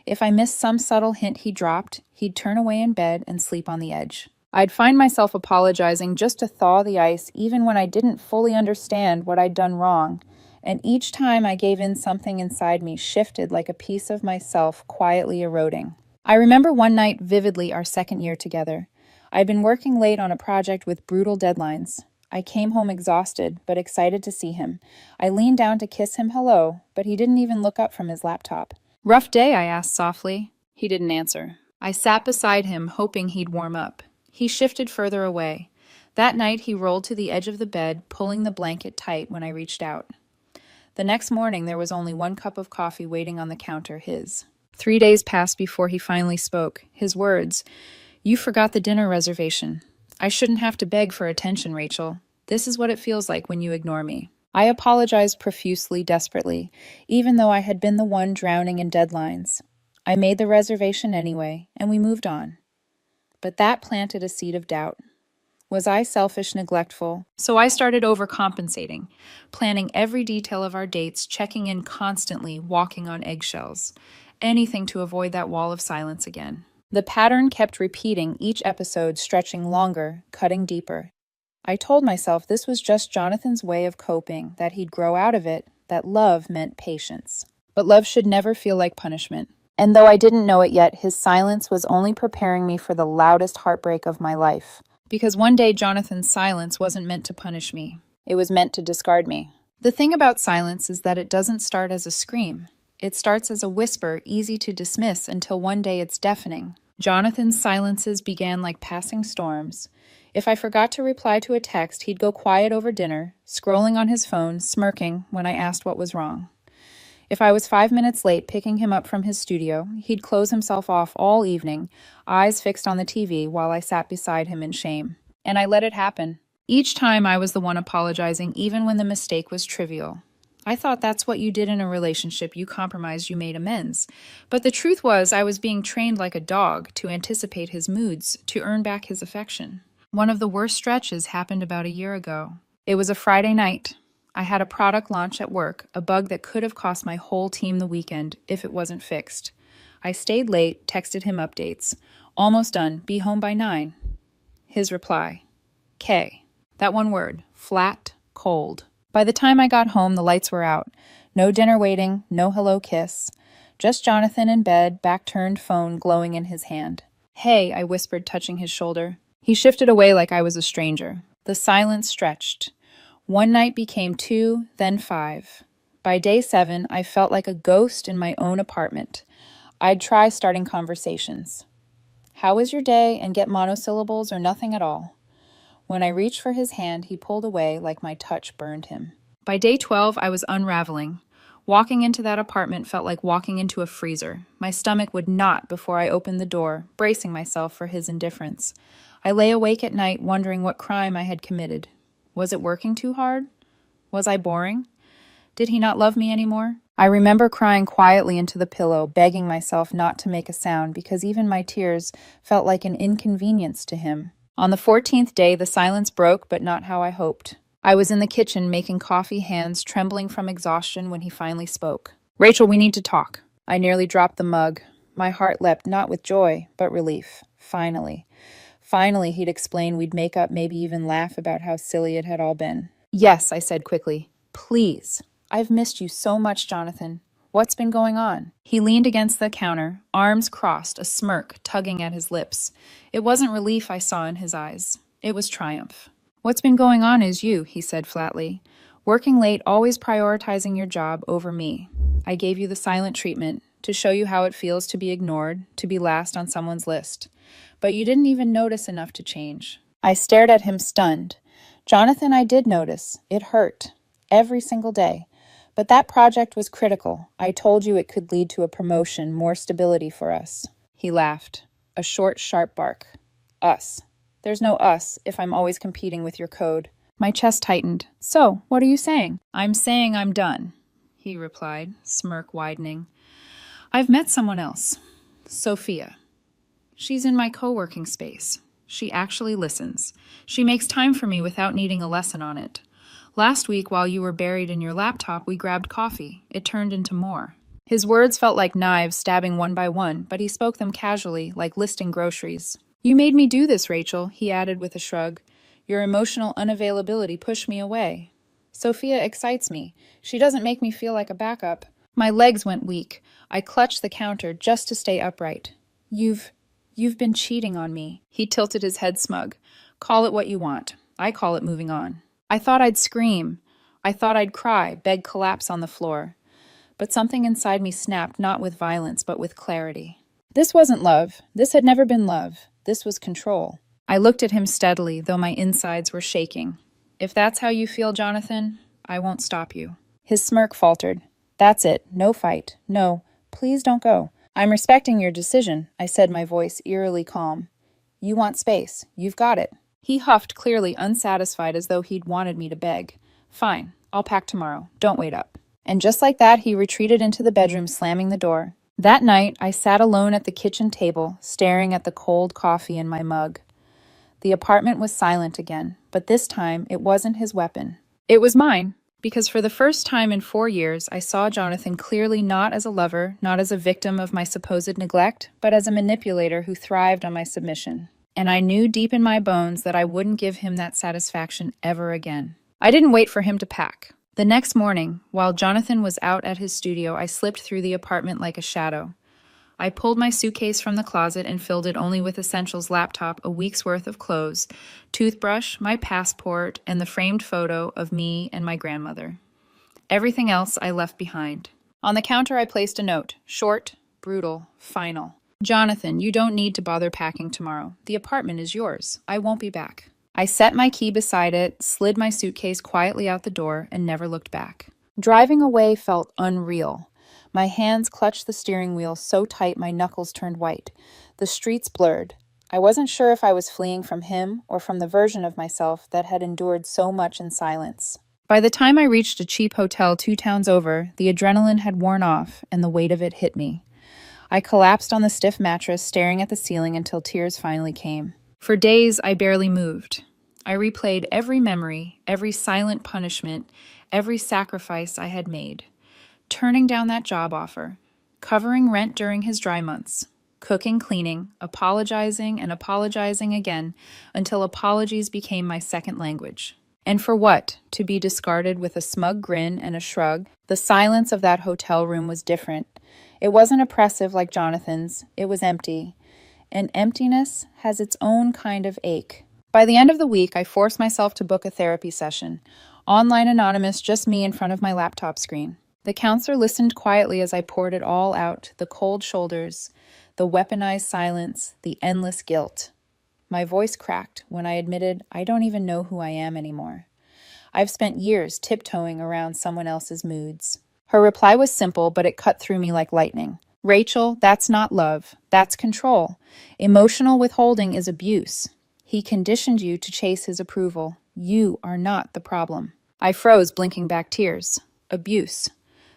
If I missed some subtle hint he dropped, he'd turn away in bed and sleep on the edge. I'd find myself apologizing just to thaw the ice, even when I didn't fully understand what I'd done wrong. And each time I gave in, something inside me shifted, like a piece of myself quietly eroding. I remember one night vividly, our second year together. I'd been working late on a project with brutal deadlines. I came home exhausted, but excited to see him. I leaned down to kiss him hello, but he didn't even look up from his laptop. "Rough day?" I asked softly. He didn't answer. I sat beside him, hoping he'd warm up. He shifted further away. That night, he rolled to the edge of the bed, pulling the blanket tight when I reached out. The next morning, there was only one cup of coffee waiting on the counter, his. 3 days passed before he finally spoke. His words, "You forgot the dinner reservation. I shouldn't have to beg for attention, Rachel. This is what it feels like when you ignore me." I apologized profusely, desperately, even though I had been the one drowning in deadlines. I made the reservation anyway, and we moved on. But that planted a seed of doubt. Was I selfish, neglectful? So I started overcompensating, planning every detail of our dates, checking in constantly, walking on eggshells. Anything to avoid that wall of silence again. The pattern kept repeating, each episode stretching longer, cutting deeper. I told myself this was just Jonathan's way of coping, that he'd grow out of it, that love meant patience. But love should never feel like punishment. And though I didn't know it yet, his silence was only preparing me for the loudest heartbreak of my life. Because one day Jonathan's silence wasn't meant to punish me. It was meant to discard me. The thing about silence is that it doesn't start as a scream. It starts as a whisper, easy to dismiss, until one day it's deafening. Jonathan's silences began like passing storms. If I forgot to reply to a text, he'd go quiet over dinner, scrolling on his phone, smirking when I asked what was wrong. If I was 5 minutes late picking him up from his studio, he'd close himself off all evening, eyes fixed on the TV while I sat beside him in shame. And I let it happen. Each time I was the one apologizing, even when the mistake was trivial. I thought that's what you did in a relationship. You compromised, you made amends. But the truth was I was being trained like a dog to anticipate his moods, to earn back his affection. One of the worst stretches happened about a year ago. It was a Friday night. I had a product launch at work, a bug that could have cost my whole team the weekend if it wasn't fixed. I stayed late, texted him updates. "Almost done, be home by 9. His reply, "K." That one word, flat, cold. By the time I got home, the lights were out. No dinner waiting, no hello kiss. Just Jonathan in bed, back turned, phone glowing in his hand. "Hey," I whispered, touching his shoulder. He shifted away like I was a stranger. The silence stretched. One night became 2, then 5. By day 7, I felt like a ghost in my own apartment. I'd try starting conversations. "How was your day?" and get monosyllables or nothing at all. When I reached for his hand, he pulled away like my touch burned him. By day 12, I was unraveling. Walking into that apartment felt like walking into a freezer. My stomach would knot before I opened the door, bracing myself for his indifference. I lay awake at night wondering what crime I had committed. Was it working too hard? Was I boring? Did he not love me anymore? I remember crying quietly into the pillow, begging myself not to make a sound because even my tears felt like an inconvenience to him. On the 14th day, the silence broke, but not how I hoped. I was in the kitchen making coffee, hands trembling from exhaustion when he finally spoke. "Rachel, we need to talk." I nearly dropped the mug. My heart leapt not with joy, but relief. Finally. Finally, he'd explain, we'd make up, maybe even laugh about how silly it had all been. "Yes," I said quickly. "Please. I've missed you so much, Jonathan. What's been going on?" He leaned against the counter, arms crossed, a smirk tugging at his lips. It wasn't relief I saw in his eyes. It was triumph. "What's been going on is you," he said flatly. "Working late, always prioritizing your job over me. I gave you the silent treatment to show you how it feels to be ignored, to be last on someone's list. But you didn't even notice enough to change." I stared at him stunned. "Jonathan, I did notice. It hurt. Every single day. But that project was critical. I told you it could lead to a promotion, more stability for us." He laughed. A short, sharp bark. "Us. There's no us if I'm always competing with your code." My chest tightened. "So, what are you saying?" "I'm saying I'm done," he replied, smirk widening. "I've met someone else. Sophia. She's in my co-working space. She actually listens. She makes time for me without needing a lesson on it. Last week, while you were buried in your laptop, we grabbed coffee. It turned into more." His words felt like knives stabbing one by one, but he spoke them casually, like listing groceries. "You made me do this, Rachel," he added with a shrug. "Your emotional unavailability pushed me away. Sophia excites me. She doesn't make me feel like a backup." My legs went weak. I clutched the counter just to stay upright. You've been cheating on me." He tilted his head smug. "Call it what you want. I call it moving on. I thought I'd scream. I thought I'd cry, beg collapse on the floor. But something inside me snapped, not with violence, but with clarity. This wasn't love. This had never been love. This was control. I looked at him steadily, though my insides were shaking. If that's how you feel, Jonathan, I won't stop you. His smirk faltered. That's it. No fight. No. Please don't go. I'm respecting your decision, I said, my voice eerily calm. You want space. You've got it. He huffed, clearly unsatisfied, as though he'd wanted me to beg. Fine. I'll pack tomorrow. Don't wait up. And just like that, he retreated into the bedroom, slamming the door. That night, I sat alone at the kitchen table, staring at the cold coffee in my mug. The apartment was silent again, but this time it wasn't his weapon. It was mine, because for the first time in 4 years, I saw Jonathan clearly not as a lover, not as a victim of my supposed neglect, but as a manipulator who thrived on my submission. And I knew deep in my bones that I wouldn't give him that satisfaction ever again. I didn't wait for him to pack. The next morning, while Jonathan was out at his studio, I slipped through the apartment like a shadow. I pulled my suitcase from the closet and filled it only with essentials: laptop, a week's worth of clothes, toothbrush, my passport, and the framed photo of me and my grandmother. Everything else I left behind. On the counter, I placed a note: short, brutal, final. Jonathan, you don't need to bother packing tomorrow. The apartment is yours. I won't be back. I set my key beside it, slid my suitcase quietly out the door, and never looked back. Driving away felt unreal. My hands clutched the steering wheel so tight my knuckles turned white. The streets blurred. I wasn't sure if I was fleeing from him or from the version of myself that had endured so much in silence. By the time I reached a cheap hotel 2 towns over, the adrenaline had worn off and the weight of it hit me. I collapsed on the stiff mattress, staring at the ceiling until tears finally came. For days, I barely moved. I replayed every memory, every silent punishment, every sacrifice I had made. Turning down that job offer, covering rent during his dry months, cooking, cleaning, apologizing and apologizing again until apologies became my second language. And for what? To be discarded with a smug grin and a shrug? The silence of that hotel room was different. It wasn't oppressive like Jonathan's. It was empty. And emptiness has its own kind of ache. By the end of the week, I forced myself to book a therapy session. Online, anonymous, just me in front of my laptop screen. The counselor listened quietly as I poured it all out: the cold shoulders, the weaponized silence, the endless guilt. My voice cracked when I admitted I don't even know who I am anymore. I've spent years tiptoeing around someone else's moods. Her reply was simple, but it cut through me like lightning. Rachel, that's not love. That's control. Emotional withholding is abuse. He conditioned you to chase his approval. You are not the problem. I froze, blinking back tears. Abuse.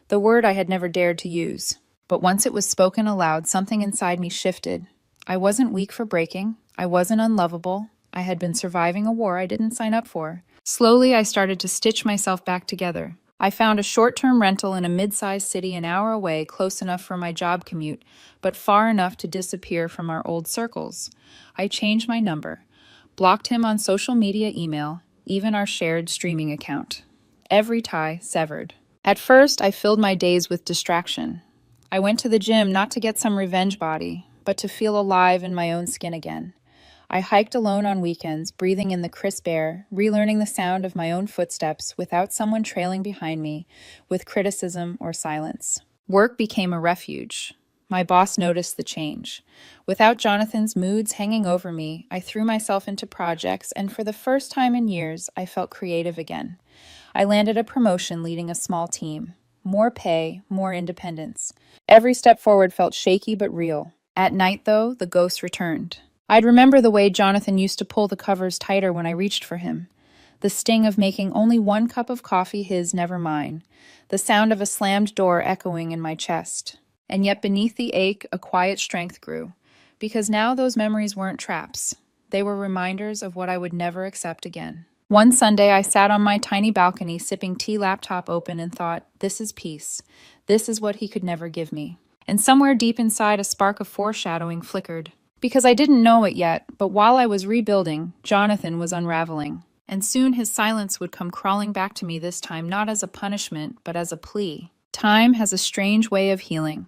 The word I had never dared to use. But once it was spoken aloud, something inside me shifted. I wasn't weak for breaking. I wasn't unlovable. I had been surviving a war I didn't sign up for. Slowly, I started to stitch myself back together. I found a short-term rental in a mid-sized city an hour away, close enough for my job commute, but far enough to disappear from our old circles. I changed my number, blocked him on social media, email, even our shared streaming account. Every tie severed. At first, I filled my days with distraction. I went to the gym not to get some revenge body, but to feel alive in my own skin again. I hiked alone on weekends, breathing in the crisp air, relearning the sound of my own footsteps without someone trailing behind me with criticism or silence. Work became a refuge. My boss noticed the change. Without Jonathan's moods hanging over me, I threw myself into projects, and for the first time in years, I felt creative again. I landed a promotion leading a small team. More pay, more independence. Every step forward felt shaky but real. At night, though, the ghost returned. I'd remember the way Jonathan used to pull the covers tighter when I reached for him. The sting of making only 1 cup of coffee, his, never mine. The sound of a slammed door echoing in my chest. And yet beneath the ache, a quiet strength grew. Because now those memories weren't traps. They were reminders of what I would never accept again. One Sunday, I sat on my tiny balcony, sipping tea, laptop open, and thought, this is peace. This is what he could never give me. And somewhere deep inside, a spark of foreshadowing flickered. Because I didn't know it yet, but while I was rebuilding, Jonathan was unraveling. And soon his silence would come crawling back to me, this time not as a punishment, but as a plea. Time has a strange way of healing.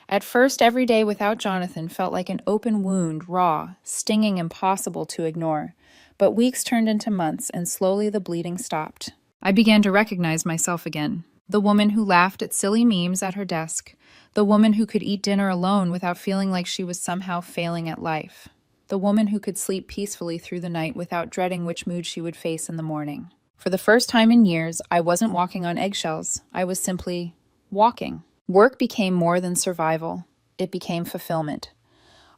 At first, every day without Jonathan felt like an open wound, raw, stinging, impossible to ignore. But weeks turned into months, and slowly the bleeding stopped. I began to recognize myself again. The woman who laughed at silly memes at her desk. The woman who could eat dinner alone without feeling like she was somehow failing at life. The woman who could sleep peacefully through the night without dreading which mood she would face in the morning. For the first time in years, I wasn't walking on eggshells. I was simply walking. Work became more than survival. It became fulfillment.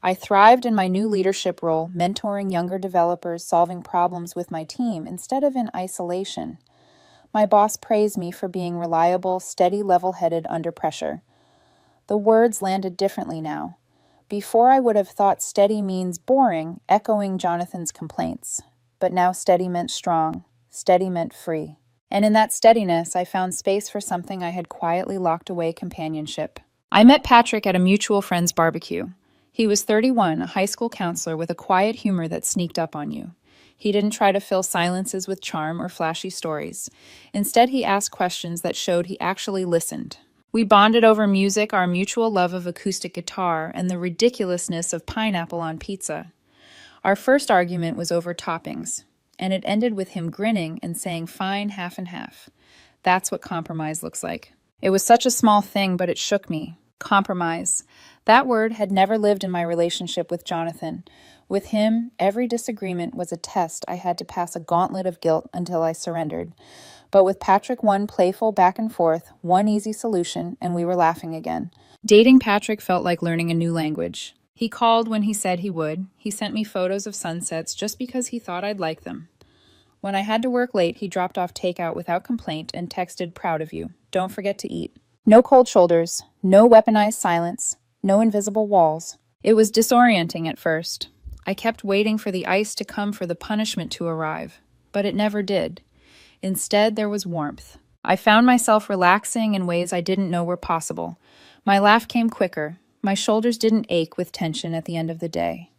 I thrived in my new leadership role, mentoring younger developers, solving problems with my team instead of in isolation. My boss praised me for being reliable, steady, level-headed under pressure. The words landed differently now. Before I would have thought steady means boring, echoing Jonathan's complaints. But now steady meant strong. Steady meant free. And in that steadiness, I found space for something I had quietly locked away: companionship. I met Patrick at a mutual friend's barbecue. He was 31, a high school counselor with a quiet humor that sneaked up on you. He didn't try to fill silences with charm or flashy stories. Instead, he asked questions that showed he actually listened. We bonded over music, our mutual love of acoustic guitar, and the ridiculousness of pineapple on pizza. Our first argument was over toppings, and it ended with him grinning and saying, "Fine, half and half." That's what compromise looks like. It was such a small thing, but it shook me. Compromise. That word had never lived in my relationship with Jonathan. With him, every disagreement was a test. I had to pass a gauntlet of guilt until I surrendered. But with Patrick, one playful back and forth, one easy solution, and we were laughing again. Dating Patrick felt like learning a new language. He called when he said he would. He sent me photos of sunsets just because he thought I'd like them. When I had to work late, he dropped off takeout without complaint and texted, "Proud of you. Don't forget to eat." No cold shoulders, no weaponized silence, no invisible walls. It was disorienting at first. I kept waiting for the ice to come, for the punishment to arrive, but it never did. Instead, there was warmth. I found myself relaxing in ways I didn't know were possible. My laugh came quicker. My shoulders didn't ache with tension at the end of the day.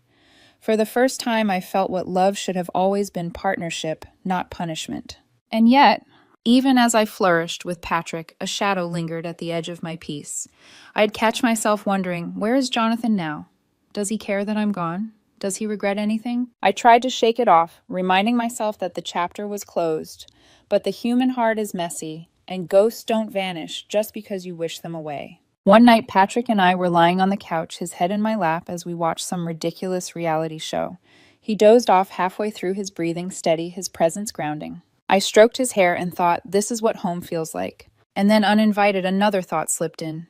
For the first time, I felt what love should have always been: partnership, not punishment. And yet, even as I flourished with Patrick, a shadow lingered at the edge of my peace. I'd catch myself wondering, where is Jonathan now? Does he care that I'm gone? Does he regret anything? I tried to shake it off, reminding myself that the chapter was closed. But the human heart is messy, and ghosts don't vanish just because you wish them away. One night, Patrick and I were lying on the couch, his head in my lap, as we watched some ridiculous reality show. He dozed off halfway through, his breathing steady, his presence grounding. I stroked his hair and thought, this is what home feels like. And then, uninvited, another thought slipped in.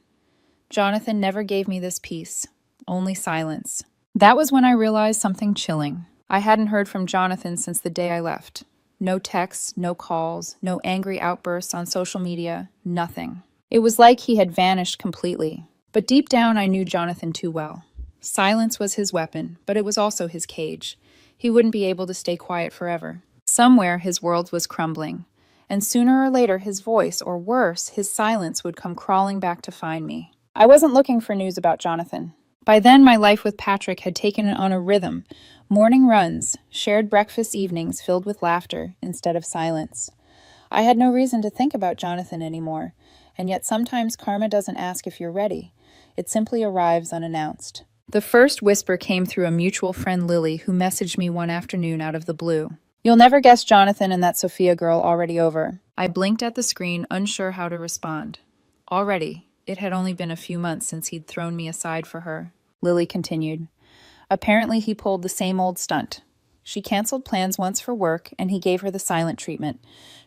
Jonathan never gave me this peace, only silence. That was when I realized something chilling. I hadn't heard from Jonathan since the day I left. No texts, no calls, no angry outbursts on social media, nothing. It was like he had vanished completely. But deep down, I knew Jonathan too well. Silence was his weapon, but it was also his cage. He wouldn't be able to stay quiet forever. Somewhere, his world was crumbling. And sooner or later, his voice, or worse, his silence, would come crawling back to find me. I wasn't looking for news about Jonathan. By then, my life with Patrick had taken on a rhythm. Morning runs, shared breakfast evenings filled with laughter instead of silence. I had no reason to think about Jonathan anymore, and yet sometimes karma doesn't ask if you're ready. It simply arrives unannounced. The first whisper came through a mutual friend, Lily, who messaged me one afternoon out of the blue. "You'll never guess Jonathan and that Sophia girl already over." I blinked at the screen, unsure how to respond. Already. It had only been a few months since he'd thrown me aside for her. Lily continued. Apparently he pulled the same old stunt. She canceled plans once for work, and he gave her the silent treatment.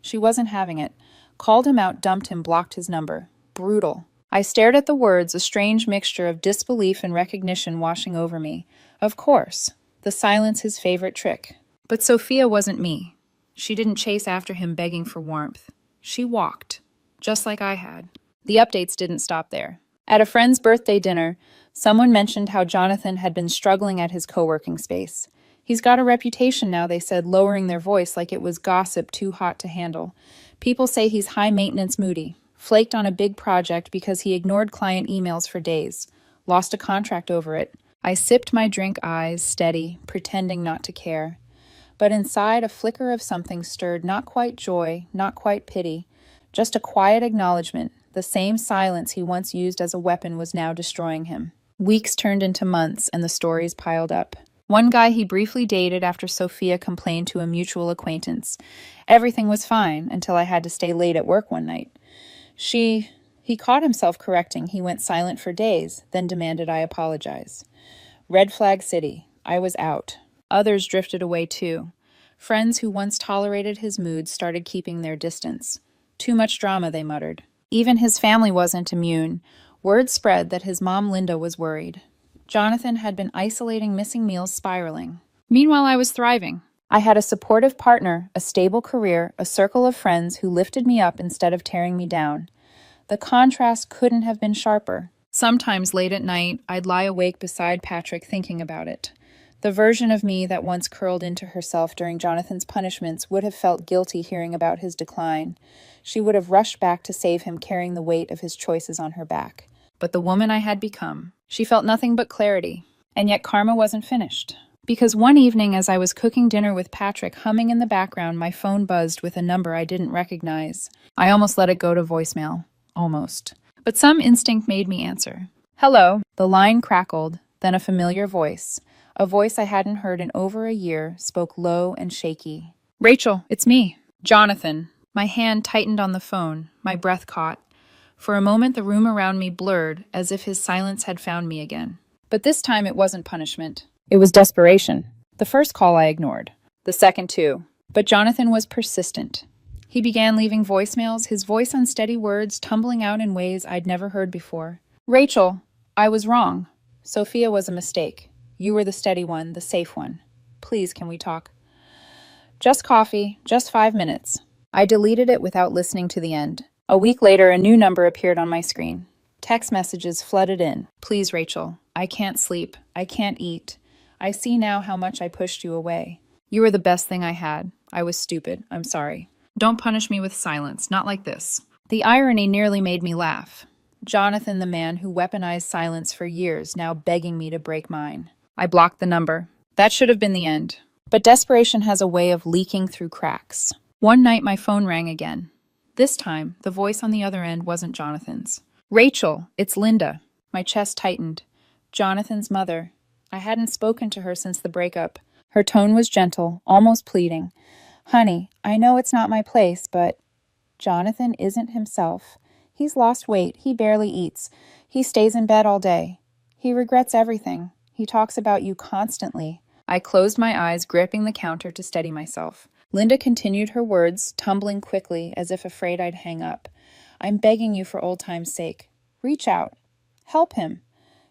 She wasn't having it. Called him out, dumped him, blocked his number. Brutal. I stared at the words, a strange mixture of disbelief and recognition washing over me. Of course. The silence his favorite trick. But Sophia wasn't me. She didn't chase after him begging for warmth. She walked. Just like I had. The updates didn't stop there. At a friend's birthday dinner, someone mentioned how Jonathan had been struggling at his co-working space. He's got a reputation now, they said, lowering their voice like it was gossip too hot to handle. People say he's high-maintenance moody, flaked on a big project because he ignored client emails for days, lost a contract over it. I sipped my drink, eyes steady, pretending not to care. But inside, a flicker of something stirred, not quite joy, not quite pity, just a quiet acknowledgement. The same silence he once used as a weapon was now destroying him. Weeks turned into months, and the stories piled up. One guy he briefly dated after Sophia complained to a mutual acquaintance. Everything was fine until I had to stay late at work one night. He caught himself correcting. He went silent for days, then demanded I apologize. Red flag city. I was out. Others drifted away too. Friends who once tolerated his moods started keeping their distance. Too much drama, they muttered. Even his family wasn't immune. Word spread that his mom Linda was worried. Jonathan had been isolating missing meals, spiraling. Meanwhile, I was thriving. I had a supportive partner, a stable career, a circle of friends who lifted me up instead of tearing me down. The contrast couldn't have been sharper. Sometimes late at night, I'd lie awake beside Patrick thinking about it. The version of me that once curled into herself during Jonathan's punishments would have felt guilty hearing about his decline. She would have rushed back to save him, carrying the weight of his choices on her back. But the woman I had become, she felt nothing but clarity. And yet karma wasn't finished. Because one evening as I was cooking dinner with Patrick, humming in the background, my phone buzzed with a number I didn't recognize. I almost let it go to voicemail. Almost. But some instinct made me answer. Hello. The line crackled, then a familiar voice. A voice I hadn't heard in over a year spoke low and shaky. Rachel, it's me. Jonathan. My hand tightened on the phone, my breath caught. For a moment the room around me blurred, as if his silence had found me again. But this time it wasn't punishment. It was desperation. The first call I ignored. The second too. But Jonathan was persistent. He began leaving voicemails, his voice unsteady words tumbling out in ways I'd never heard before. Rachel, I was wrong. Sophia was a mistake. You were the steady one, the safe one. Please, can we talk? Just coffee, just 5 minutes. I deleted it without listening to the end. A week later, a new number appeared on my screen. Text messages flooded in. Please, Rachel, I can't sleep. I can't eat. I see now how much I pushed you away. You were the best thing I had. I was stupid. I'm sorry. Don't punish me with silence, not like this. The irony nearly made me laugh. Jonathan, the man who weaponized silence for years, now begging me to break mine. I blocked the number. That should have been the end. But desperation has a way of leaking through cracks. One night my phone rang again. This time, the voice on the other end wasn't Jonathan's. Rachel, it's Linda. My chest tightened. Jonathan's mother. I hadn't spoken to her since the breakup. Her tone was gentle, almost pleading. Honey, I know it's not my place, but Jonathan isn't himself. He's lost weight. He barely eats. He stays in bed all day. He regrets everything. He talks about you constantly. I closed my eyes, gripping the counter to steady myself. Linda continued her words, tumbling quickly as if afraid I'd hang up. I'm begging you for old time's sake. Reach out. Help him.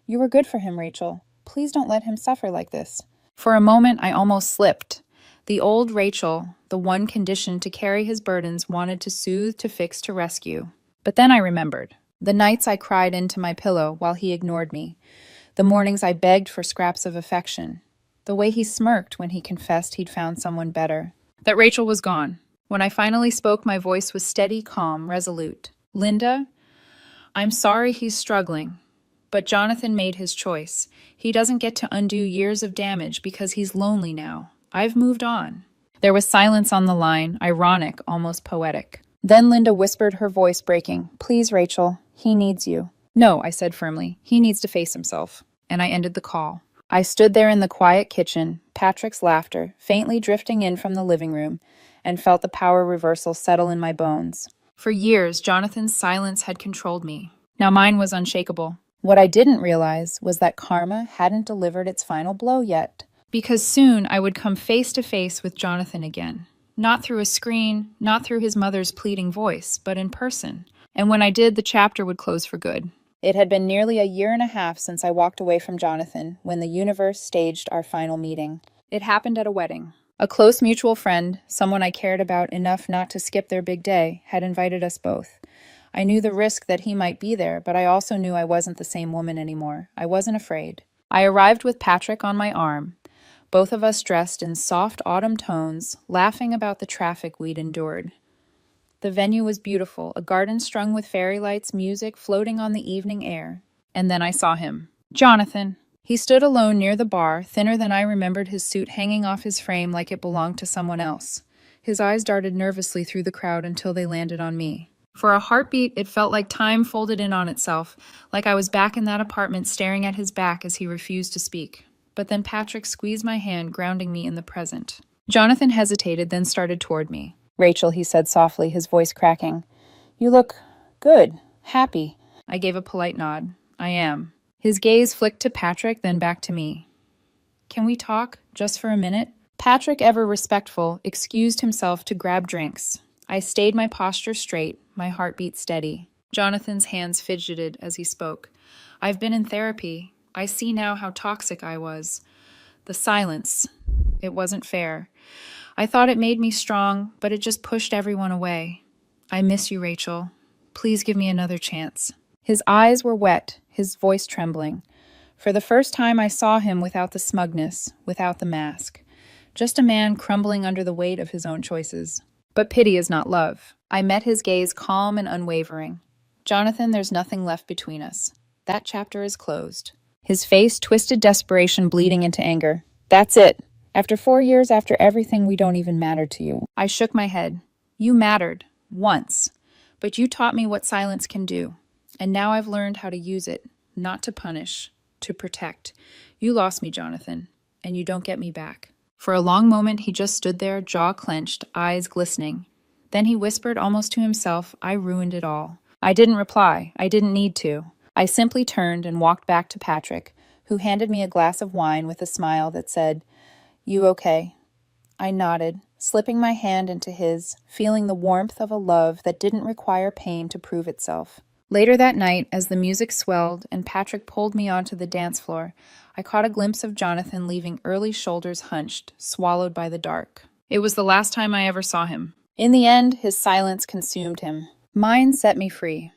You were good for him, Rachel. Please don't let him suffer like this. For a moment, I almost slipped. The old Rachel, the one conditioned to carry his burdens, wanted to soothe, to fix, to rescue. But then I remembered. The nights I cried into my pillow while he ignored me. The mornings I begged for scraps of affection. The way he smirked when he confessed he'd found someone better. That Rachel was gone. When I finally spoke, my voice was steady, calm, resolute. Linda, I'm sorry he's struggling. But Jonathan made his choice. He doesn't get to undo years of damage because he's lonely now. I've moved on. There was silence on the line, ironic, almost poetic. Then Linda whispered, her voice breaking. Please, Rachel, he needs you. No, I said firmly. He needs to face himself. And I ended the call. I stood there in the quiet kitchen, Patrick's laughter faintly drifting in from the living room, and felt the power reversal settle in my bones. For years, Jonathan's silence had controlled me. Now mine was unshakable. What I didn't realize was that karma hadn't delivered its final blow yet. Because soon I would come face to face with Jonathan again. Not through a screen, not through his mother's pleading voice, but in person. And when I did, the chapter would close for good. It had been nearly 1.5 years since I walked away from Jonathan, when the universe staged our final meeting. It happened at a wedding. A close mutual friend, someone I cared about enough not to skip their big day, had invited us both. I knew the risk that he might be there, but I also knew I wasn't the same woman anymore. I wasn't afraid. I arrived with Patrick on my arm, both of us dressed in soft autumn tones, laughing about the traffic we'd endured. The venue was beautiful, a garden strung with fairy lights, music floating on the evening air. And then I saw him. Jonathan. He stood alone near the bar, thinner than I remembered, his suit hanging off his frame like it belonged to someone else. His eyes darted nervously through the crowd until they landed on me. For a heartbeat, it felt like time folded in on itself, like I was back in that apartment staring at his back as he refused to speak. But then Patrick squeezed my hand, grounding me in the present. Jonathan hesitated, then started toward me. "Rachel," he said softly, his voice cracking. "You look good, happy." I gave a polite nod. "I am." His gaze flicked to Patrick, then back to me. "Can we talk, just for a minute?" Patrick, ever respectful, excused himself to grab drinks. I stayed my posture straight, my heartbeat steady. Jonathan's hands fidgeted as he spoke. "I've been in therapy. I see now how toxic I was. The silence. It wasn't fair. I thought it made me strong, but it just pushed everyone away. I miss you, Rachel. Please give me another chance." His eyes were wet, his voice trembling. For the first time I saw him without the smugness, without the mask. Just a man crumbling under the weight of his own choices. But pity is not love. I met his gaze calm and unwavering. "Jonathan, there's nothing left between us. That chapter is closed." His face twisted desperation bleeding into anger. "That's it. After 4 years, after everything, we don't even matter to you." I shook my head. "You mattered. Once. But you taught me what silence can do. And now I've learned how to use it. Not to punish. To protect. You lost me, Jonathan. And you don't get me back." For a long moment, he just stood there, jaw clenched, eyes glistening. Then he whispered almost to himself, "I ruined it all." I didn't reply. I didn't need to. I simply turned and walked back to Patrick, who handed me a glass of wine with a smile that said, "You okay?" I nodded, slipping my hand into his, feeling the warmth of a love that didn't require pain to prove itself. Later that night, as the music swelled and Patrick pulled me onto the dance floor, I caught a glimpse of Jonathan leaving early shoulders hunched, swallowed by the dark. It was the last time I ever saw him. In the end, his silence consumed him. Mine set me free.